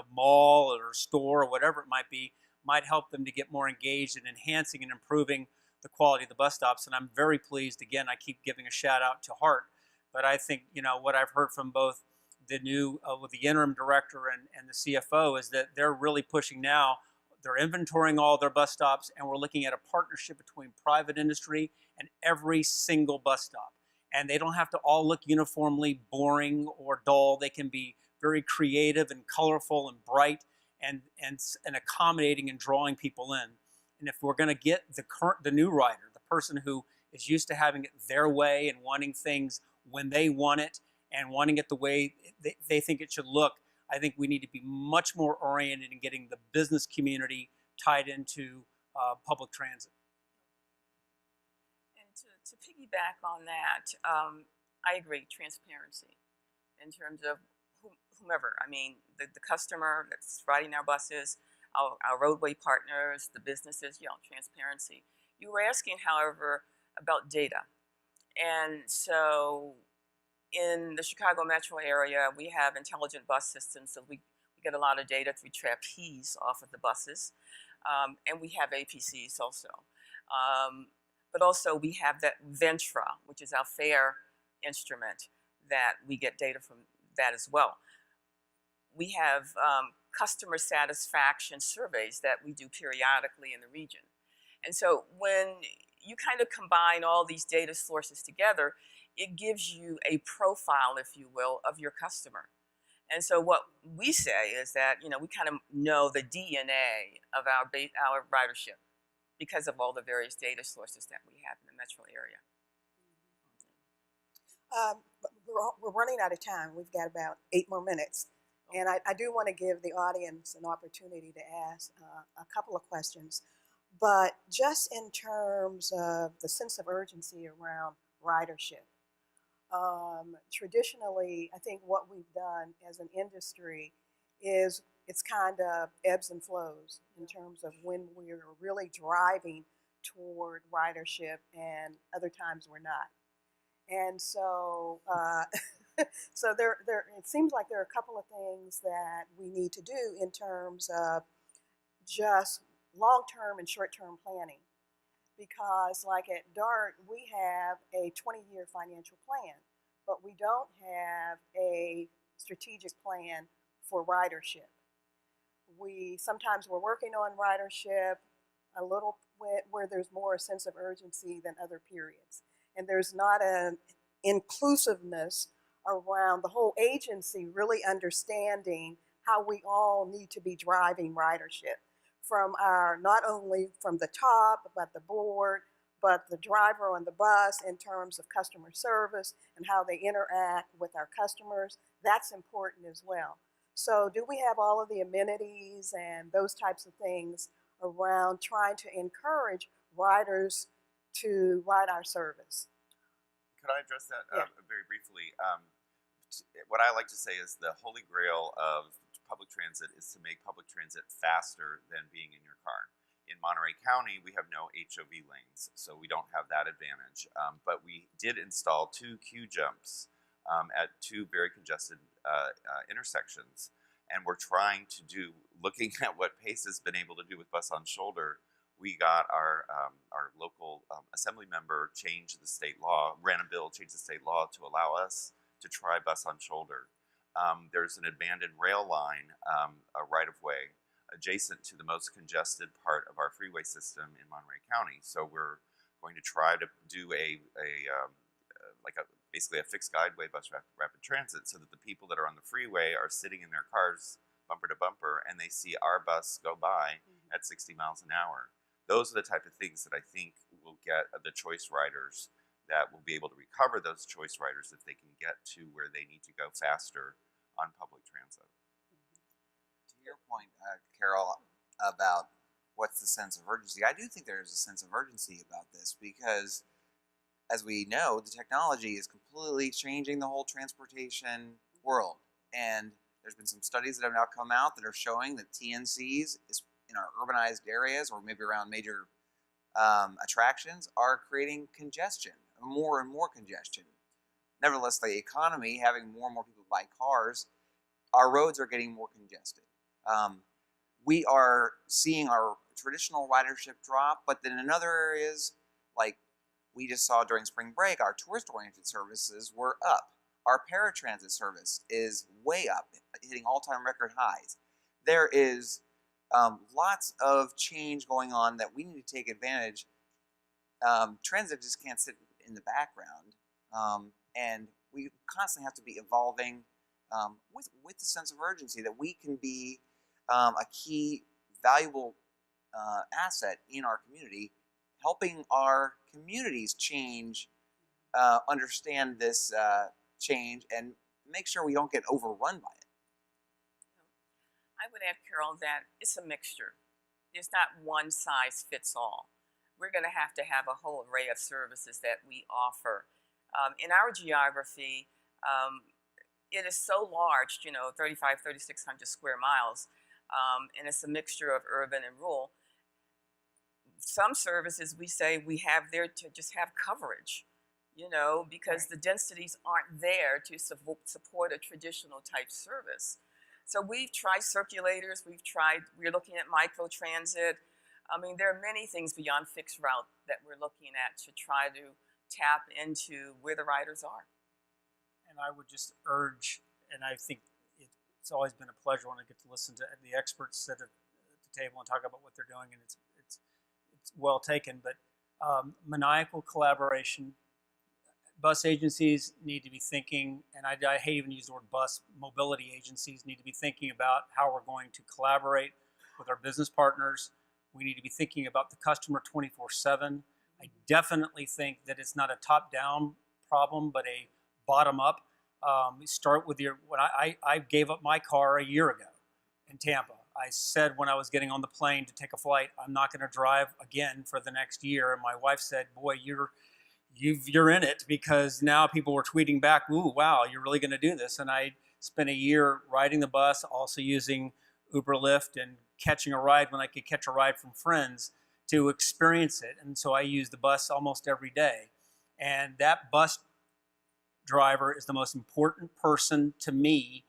mall or store or whatever it might be, might help them to get more engaged in enhancing and improving the quality of the bus stops. And I'm very pleased. Again, I keep giving a shout out to Hart. But I think, what I've heard from both the new, with the interim director and the CFO, is that they're really pushing now. They're inventorying all their bus stops, and we're looking at a partnership between private industry and every single bus stop. And they don't have to all look uniformly boring or dull. They can be very creative and colorful and bright and accommodating and drawing people in. And if we're going to get the new rider, the person who is used to having it their way and wanting things when they want it and wanting it the way they think it should look, I think we need to be much more oriented in getting the business community tied into public transit.
And to piggyback on that, I agree, transparency in terms of whomever. I mean, the customer that's riding our buses, our roadway partners, the businesses, transparency. You were asking, however, about data. And so in the Chicago metro area, we have intelligent bus systems, so we get a lot of data through trapeze off of the buses, and we have APCs also. But also we have that Ventra, which is our fare instrument, that we get data from that as well. We have customer satisfaction surveys that we do periodically in the region. And so when you kind of combine all these data sources together, it gives you a profile, if you will, of your customer. And so what we say is that, we kind of know the DNA of our ridership because of all the various data sources that we have in the metro area.
We're running out of time. We've got about 8 more minutes. And I do want to give the audience an opportunity to ask a couple of questions. But just in terms of the sense of urgency around ridership, traditionally, I think what we've done as an industry is it's kind of ebbs and flows in terms of when we're really driving toward ridership and other times we're not. And so, so it seems like there are a couple of things that we need to do in terms of just long-term and short-term planning. Because like at DART, we have a 20-year financial plan, but we don't have a strategic plan for ridership. Sometimes we're working on ridership a little where there's more a sense of urgency than other periods. And there's not an inclusiveness around the whole agency really understanding how we all need to be driving ridership from not only from the top, but the board, but the driver on the bus in terms of customer service and how they interact with our customers. That's important as well. So do we have all of the amenities and those types of things around trying to encourage riders to ride our service?
Could I address that
Yeah.
very briefly? What I like to say is the holy grail of public transit is to make public transit faster than being in your car. In Monterey County, we have no HOV lanes, so we don't have that advantage. But we did install 2 queue jumps at 2 very congested intersections. And we're trying to do, looking at what Pace has been able to do with Bus on Shoulder, we got our local assembly member change the state law, ran a bill, changed the state law to allow us to try Bus on Shoulder. There's an abandoned rail line, a right-of-way, adjacent to the most congested part of our freeway system in Monterey County. So we're going to try to do basically a fixed guideway bus rapid transit, so that the people that are on the freeway are sitting in their cars bumper to bumper and they see our bus go by at 60 miles an hour. Those are the type of things that I think will get the choice riders, that will be able to recover those choice riders if they can get to where they need to go faster on public transit.
To your point, Carol, about what's the sense of urgency, I do think there's a sense of urgency about this because, as we know, the technology is completely changing the whole transportation world. And there's been some studies that have now come out that are showing that TNCs in our urbanized areas or maybe around major attractions are creating congestion, more and more congestion. Nevertheless, the economy, having more and more people buy cars, our roads are getting more congested. We are seeing our traditional ridership drop, but then in other areas, like we just saw during spring break, our tourist-oriented services were up. Our paratransit service is way up, hitting all-time record highs. There is lots of change going on that we need to take advantage. Transit just can't sit in the background, and we constantly have to be evolving with the sense of urgency that we can be a key, valuable asset in our community, helping our communities change, understand this change, and make sure we don't get overrun by it.
I would add, Carol, that it's a mixture. There's not one size fits all. We're going to have a whole array of services that we offer. In our geography, it is so large, 3,600 square miles, and it's a mixture of urban and rural. Some services we say we have there to just have coverage, because the densities aren't there to support a traditional type service. So we've tried circulators, we're looking at microtransit. There are many things beyond fixed route that we're looking at to try to tap into where the riders are.
And I would just urge, and I think it's always been a pleasure when I get to listen to the experts sit at the table and talk about what they're doing, and it's well taken, but maniacal collaboration. Bus agencies need to be thinking, and I hate even use the word bus, mobility agencies need to be thinking about how we're going to collaborate with our business partners. We need to be thinking about the customer 24/7. I definitely think that it's not a top-down problem, but a bottom-up. Start with when I gave up my car a year ago in Tampa. I said when I was getting on the plane to take a flight, I'm not going to drive again for the next year. And my wife said, boy, you're in it, because now people were tweeting back, ooh, wow, you're really going to do this. And I spent a year riding the bus, also using Uber, Lyft, and catching a ride when I could catch a ride from friends to experience it. And so I use the bus almost every day. And that bus driver is the most important person to me.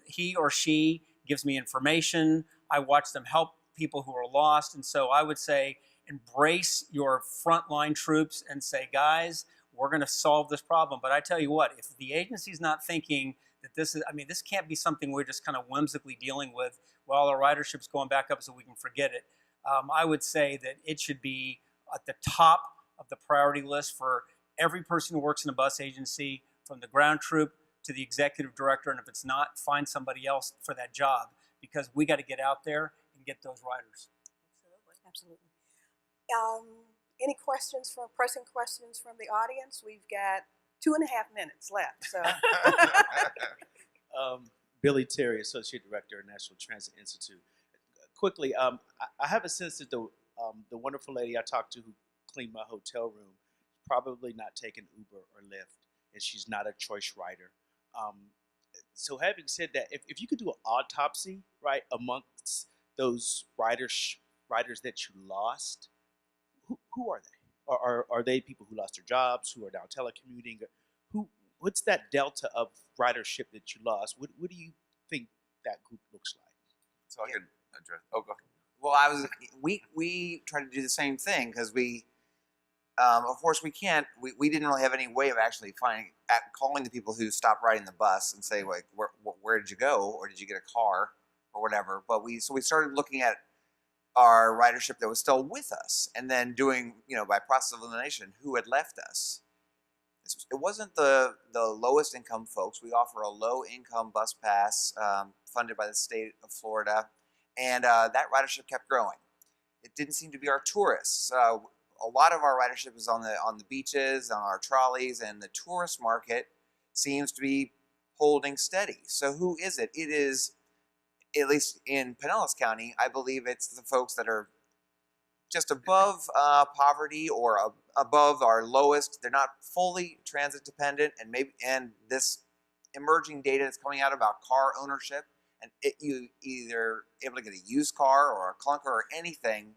He or she gives me information. I watch them help people who are lost. And so I would say, embrace your frontline troops and say, guys, we're going to solve this problem. But I tell you what, if the agency's not thinking that this can't be something we're just kind of whimsically dealing with while our ridership's going back up so we can forget it. I would say that it should be at the top of the priority list for every person who works in a bus agency, from the ground troop to the executive director. And if it's not, find somebody else for that job, because we got to get out there and get those riders.
Absolutely. Any pressing questions from the audience? We've got 2.5 minutes left. So,
Billy Terry, Associate Director, National Transit Institute. Quickly, I have a sense that the wonderful lady I talked to who cleaned my hotel room probably not taking Uber or Lyft, and she's not a choice rider. So having said that, if you could do an autopsy, right, amongst those riders that you lost, who are they? Are they people who lost their jobs, who are now telecommuting? What's that delta of ridership that you lost? What do you think that group looks like?
So I can address. Oh, go ahead.
Well, we try to do the same thing, because we, of course, we can't. We didn't really have any way of actually calling the people who stopped riding the bus and say, like, where did you go, or did you get a car, or whatever. But we started looking at our ridership that was still with us, and then doing, by process of elimination, who had left us. It wasn't the lowest income folks. We offer a low income bus pass funded by the state of Florida, and that ridership kept growing. It didn't seem to be our tourists. A lot of our ridership is on the beaches, on our trolleys, and the tourist market seems to be holding steady. So who is it? It is, at least in Pinellas County, I believe it's the folks that are just above poverty, or above our lowest. They're not fully transit dependent, and this emerging data that's coming out about car ownership, and you either able to get a used car or a clunker or anything.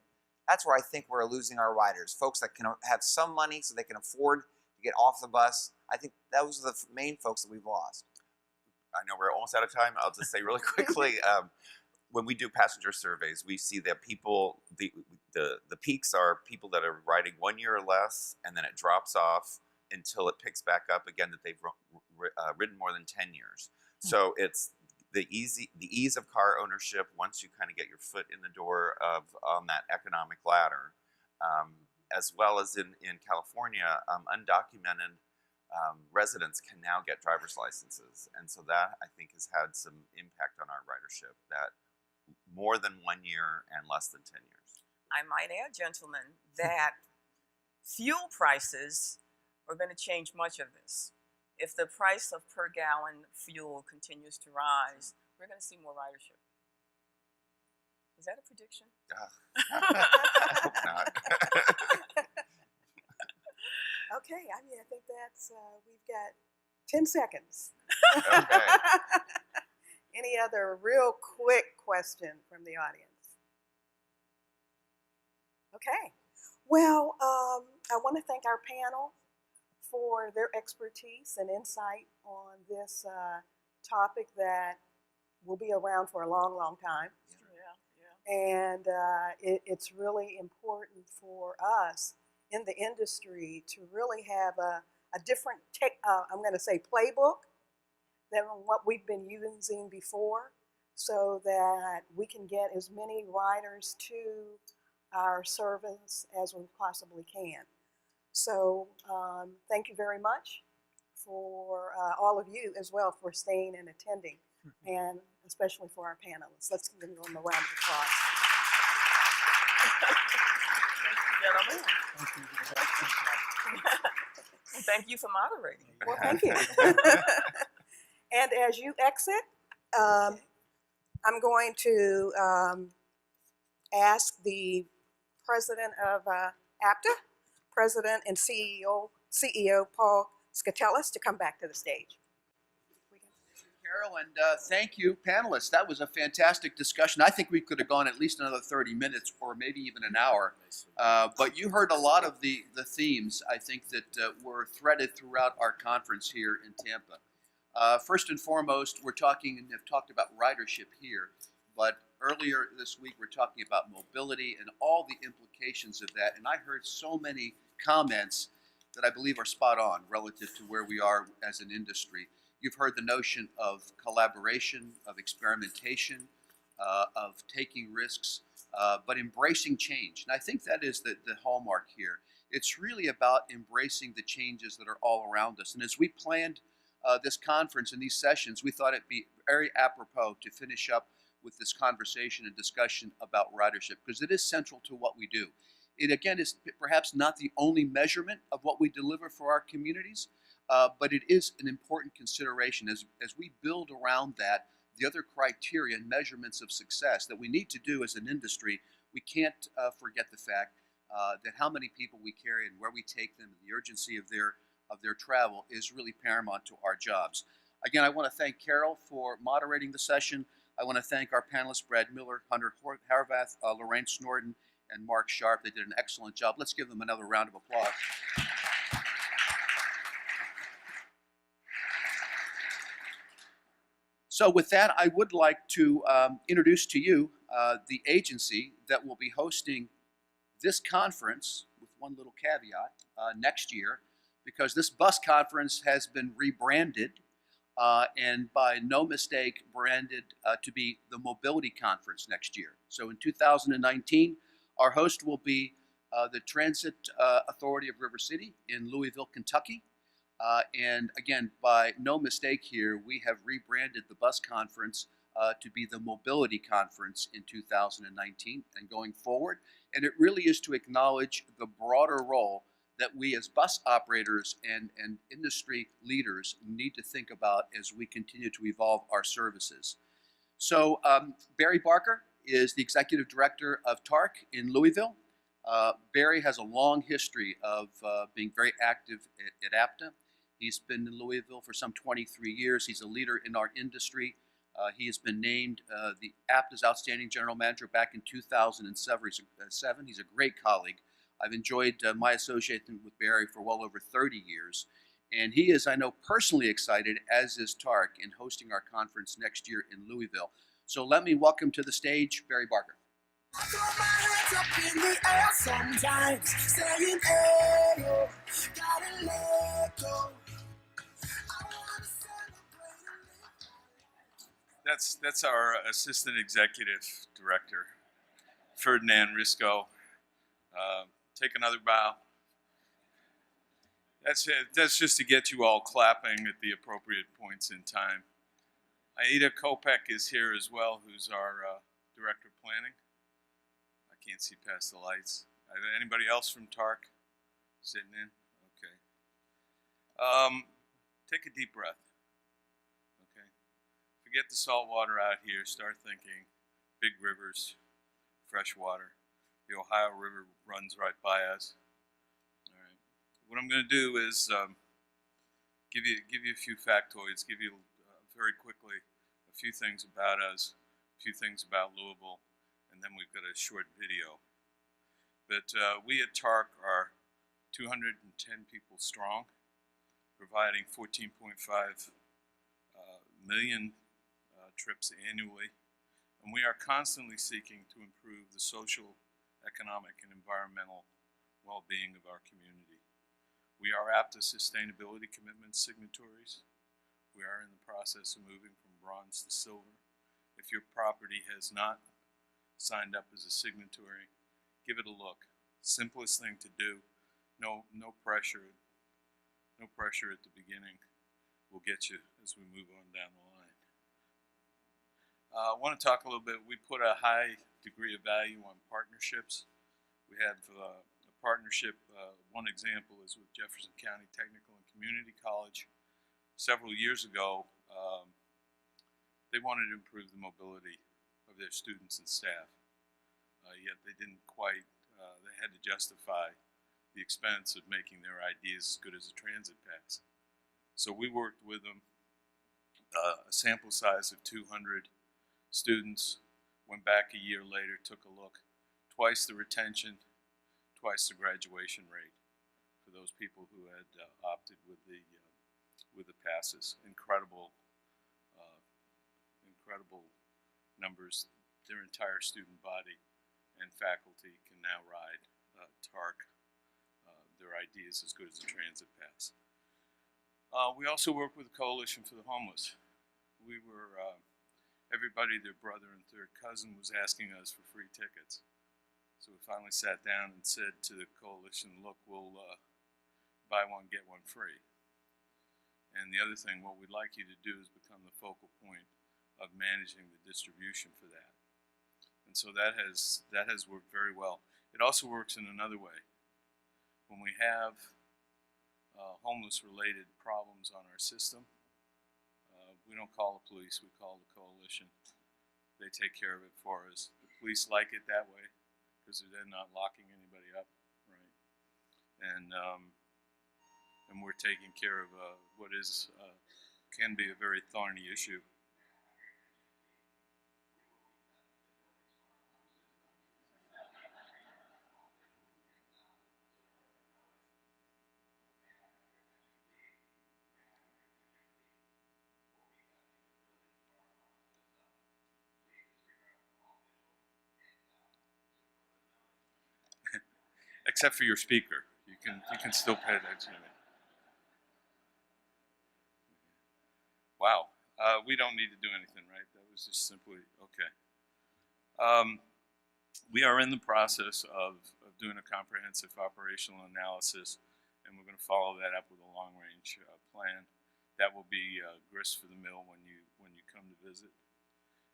That's where I think we're losing our riders. Folks that can have some money so they can afford to get off the bus. I think those are the main folks that we've lost.
I know we're almost out of time. I'll just say really quickly, when we do passenger surveys, we see that people, the peaks are people that are riding 1 year or less, and then it drops off until it picks back up again, that they've ridden more than 10 years. So it's the ease of car ownership once you kind of get your foot in the door on that economic ladder, as well as in California, undocumented residents can now get driver's licenses, and so that, I think, has had some impact on our ridership. That more than 1 year and less than 10 years.
I might add, gentlemen, that fuel prices are going to change much of this. If the price of per gallon fuel continues to rise, we're going to see more ridership. Is that a prediction?
I hope not.
Okay, I think that's, we've got 10 seconds.
Okay.
Any other real quick question from the audience? Okay. Well, I want to thank our panel for their expertise and insight on this topic that will be around for a long, long time. And it's really important for us in the industry to really have a different, I'm going to say, playbook than what we've been using before, so that we can get as many riders to our service as we possibly can. So thank you very much for all of you as well for staying and attending, and especially for our panelists. Let's give them a round of applause.
Gentlemen. Thank you for moderating.
Well, thank you. And as you exit, I'm going to ask the president of APTA, President and CEO Paul Skatellis, to come back to the stage.
Carol, and thank you, panelists. That was a fantastic discussion. I think we could have gone at least another 30 minutes or maybe even an hour. But you heard a lot of the themes, I think, that were threaded throughout our conference here in Tampa. First and foremost, we're talking and have talked about ridership here. But earlier this week, we're talking about mobility and all the implications of that. And I heard so many comments that I believe are spot on relative to where we are as an industry. You've heard the notion of collaboration, of experimentation, of taking risks, but embracing change. And I think that is the hallmark here. It's really about embracing the changes that are all around us. And as we planned this conference and these sessions, we thought it'd be very apropos to finish up with this conversation and discussion about ridership, because it is central to what we do. It, again, is perhaps not the only measurement of what we deliver for our communities, but it is an important consideration as we build around that the other criteria and measurements of success that we need to do as an industry. We can't forget the fact that how many people we carry and where we take them, and the urgency of their travel is really paramount to our jobs. Again, I want to thank Carol for moderating the session. I want to thank our panelists, Brad Miller, Hunter Harvath, Lorraine Snorton, and Mark Sharp. They did an excellent job. Let's give them another round of applause. So with that, I would like to introduce to you the agency that will be hosting this conference, with one little caveat, next year, because this bus conference has been rebranded and by no mistake branded to be the Mobility Conference next year. So in 2019, our host will be the Transit Authority of River City in Louisville, Kentucky. And again, by no mistake here, we have rebranded the bus conference to be the Mobility Conference in 2019 and going forward. And it really is to acknowledge the broader role that we as bus operators and industry leaders need to think about as we continue to evolve our services. So Barry Barker is the Executive Director of TARC in Louisville. Barry has a long history of being very active at APTA. He's been in Louisville for some 23 years. He's a leader in our industry. He has been named the APTA's Outstanding General Manager back in 2007. He's a great colleague. I've enjoyed my association with Barry for well over 30 years. And he is, I know, personally excited, as is TARC, in hosting our conference next year in Louisville. So let me welcome to the stage Barry Barker.
I throw my hands up in the air sometimes, saying, hey, yo, gotta let go. I wanna celebrate and live my life.
That's our Assistant Executive Director, Ferdinand Risco. Take another bow. That's it. That's just to get you all clapping at the appropriate points in time. Aida Kopek is here as well, who's our Director of Planning. I can't see past the lights. Anybody else from TARC sitting in? Okay. Take a deep breath. Okay. Forget the salt water out here. Start thinking big rivers, fresh water. The Ohio River runs right by us. All right. What I'm going to do is give you a few factoids, give you very quickly a few things about us, a few things about Louisville, and then we've got a short video. But we at TARC are 210 people strong, providing 14.5 million trips annually, and we are constantly seeking to improve the social, economic, and environmental well-being of our community. We are APTA Sustainability Commitment signatories. We are in the process of moving from bronze to silver. If your property has not signed up as a signatory, give it a look. Simplest thing to do. No pressure. No pressure at the beginning. We'll get you as we move on down the line. I want to talk a little bit. We put a high degree of value on partnerships. We have a partnership. One example is with Jefferson County Technical and Community College. Several years ago, they wanted to improve the mobility their students and staff. Yet they didn't quite, they had to justify the expense of making their ideas as good as a transit pass. So we worked with them, a sample size of 200 students, went back a year later, took a look, twice the retention, twice the graduation rate for those people who had opted with the passes. Incredible, incredible numbers. Their entire student body and faculty can now ride TARC. Their ID is as good as a transit pass. We also work with the Coalition for the Homeless. We were, everybody, their brother and third cousin was asking us for free tickets. So we finally sat down and said to the coalition, look, we'll buy one, get one free. And the other thing, what we'd like you to do is become the focal point of managing the distribution for that. And so that has worked very well. It also works in another way. When we have homeless-related problems on our system, we don't call the police, we call the coalition. They take care of it for us. The police like it that way because they're then not locking anybody up, right? And we're taking care of what is can be a very thorny issue. Except for your speaker, you can still pay attention to it. Wow, we don't need to do anything, right? That was just simply okay. We are in the process of doing a comprehensive operational analysis, and we're going to follow that up with a long-range plan. That will be grist for the mill when you come to visit.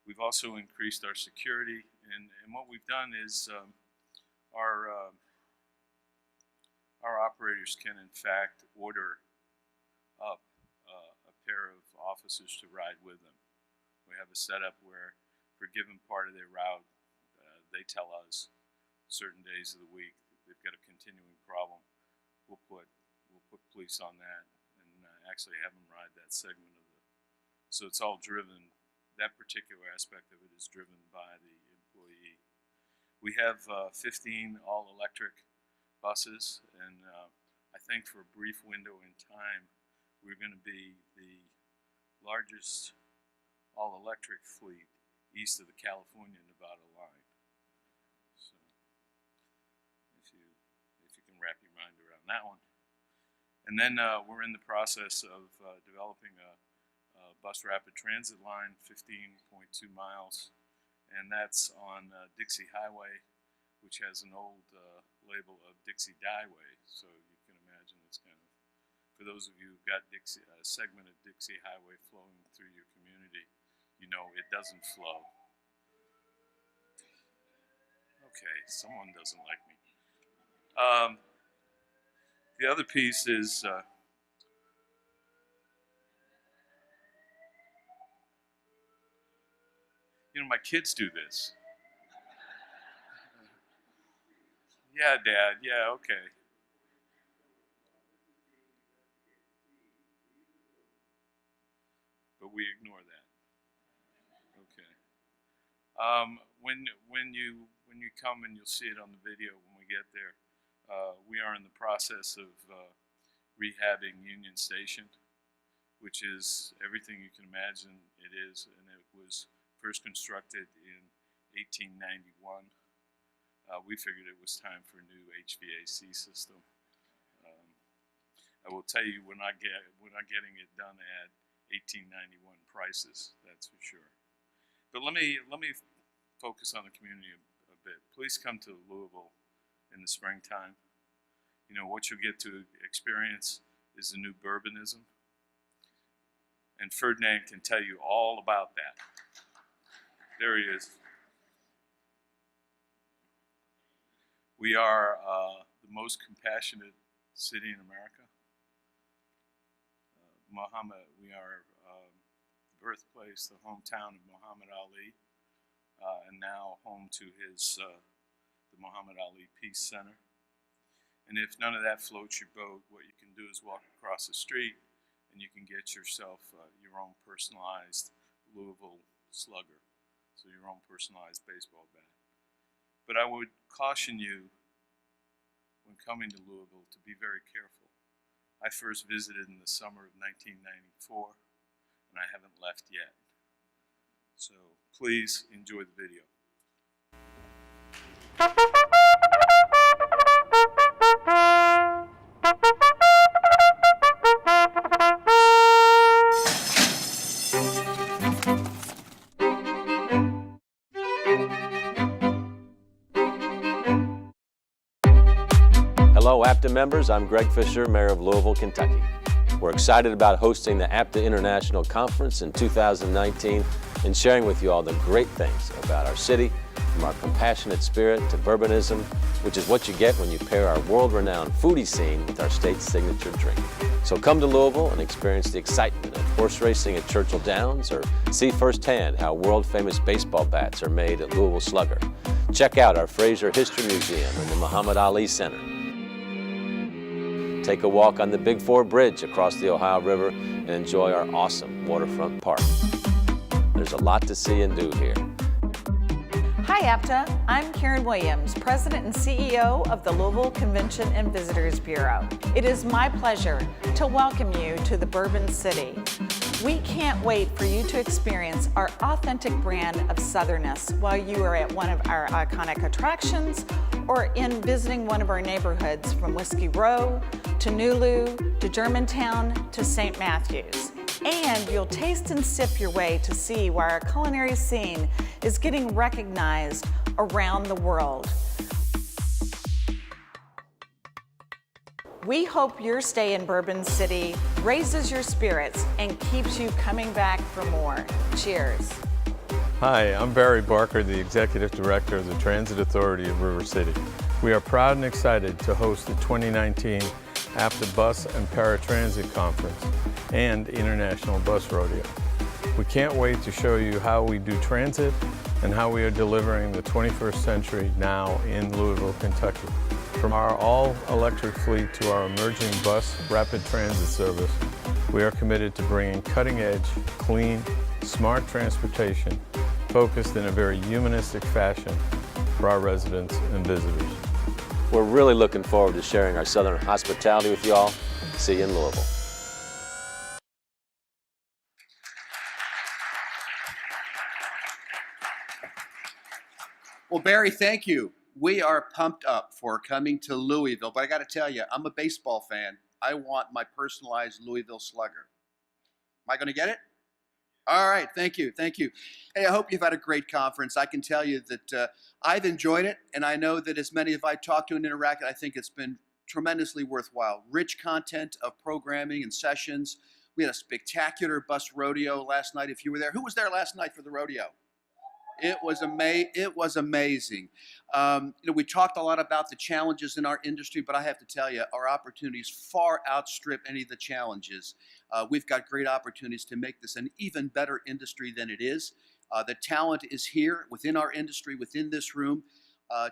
We've also increased our security, and what we've done is our operators can, in fact, order up a pair of officers to ride with them. We have a setup where, for a given part of their route, they tell us certain days of the week they've got a continuing problem. We'll put police on that and actually have them ride that segment of the. So it's all driven. That particular aspect of it is driven by the employee. We have 15 all-electric buses, and I think for a brief window in time, we're going to be the largest all-electric fleet east of the California-Nevada line. So, if you can wrap your mind around that one. And then we're in the process of developing a bus rapid transit line, 15.2 miles, and that's on Dixie Highway, which has an old label of Dixie Dieway. So you can imagine it's kind of, for those of you who've got Dixie, a segment of Dixie Highway flowing through your community, you know it doesn't flow. Okay, someone doesn't like me. The other piece is you know, my kids do this. Yeah, Dad, yeah, okay. But we ignore that. Okay. When you come, and you'll see it on the video when we get there, we are in the process of rehabbing Union Station, which is everything you can imagine it is, and it was first constructed in 1891. We figured it was time for a new HVAC system. I will tell you, we're not getting it done at 1891 prices, that's for sure. But let me focus on the community a bit. Please come to Louisville in the springtime. You know, what you'll get to experience is the new Bourbonism. And Ferdinand can tell you all about that. There he is. We are the most compassionate city in America. We are the birthplace, the hometown of Muhammad Ali. and now home to his the Muhammad Ali Peace Center. And if none of that floats your boat, what you can do is walk across the street and you can get yourself your own personalized Louisville Slugger, so your own personalized baseball bat. But I would caution you when coming to Louisville to be very careful. I first visited in the summer of 1994 and I haven't left yet. So please enjoy the video.
Hello, APTA members. I'm Greg Fisher, Mayor of Louisville, Kentucky. We're excited about hosting the APTA International Conference in 2019 and sharing with you all the great things about our city, from our compassionate spirit to bourbonism, which is what you get when you pair our world-renowned foodie scene with our state's signature drink. So come to Louisville and experience the excitement of horse racing at Churchill Downs, or see firsthand how world-famous baseball bats are made at Louisville Slugger. Check out our Fraser History Museum and the Muhammad Ali Center. Take a walk on the Big Four Bridge across the Ohio River and enjoy our awesome waterfront park. There's a lot to see and do here.
Hi APTA, I'm Karen Williams, President and CEO of the Louisville Convention and Visitors Bureau. It is my pleasure to welcome you to the Bourbon City. We can't wait for you to experience our authentic brand of Southernness while you are at one of our iconic attractions or in visiting one of our neighborhoods, from Whiskey Row to Nulu to Germantown to St. Matthews. And you'll taste and sip your way to see why our culinary scene is getting recognized around the world. We hope your stay in Bourbon City raises your spirits and keeps you coming back for more. Cheers.
Hi, I'm Barry Barker, the Executive Director of the Transit Authority of River City. We are proud and excited to host the 2019 APTA Bus and Paratransit Conference and International Bus Rodeo. We can't wait to show you how we do transit and how we are delivering the 21st century now in Louisville, Kentucky. From our all-electric fleet to our emerging bus rapid transit service, we are committed to bringing cutting-edge, clean, smart transportation focused in a very humanistic fashion for our residents and visitors.
We're really looking forward to sharing our Southern hospitality with you all. See you in Louisville.
Well, Barry, thank you. We are pumped up for coming to Louisville, but I got to tell you, I'm a baseball fan. I want my personalized Louisville Slugger. Am I going to get it? All right, thank you, thank you. Hey, I hope you've had a great conference. I can tell you that I've enjoyed it, and I know that as many as I've talked to and interacted, I think it's been tremendously worthwhile. Rich content of programming and sessions. We had a spectacular bus rodeo last night. If you were there, who was there last night for the rodeo? It was amazing. We talked a lot about the challenges in our industry, but I have to tell you, our opportunities far outstrip any of the challenges. We've got great opportunities to make this an even better industry than it is. The talent is here within our industry, within this room,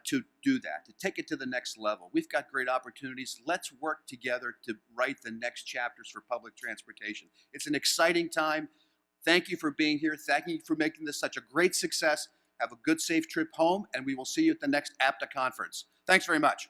to do that, to take it to the next level. We've got great opportunities. Let's work together to write the next chapters for public transportation. It's an exciting time. Thank you for being here. Thank you for making this such a great success. Have a good, safe trip home, and we will see you at the next APTA conference. Thanks very much.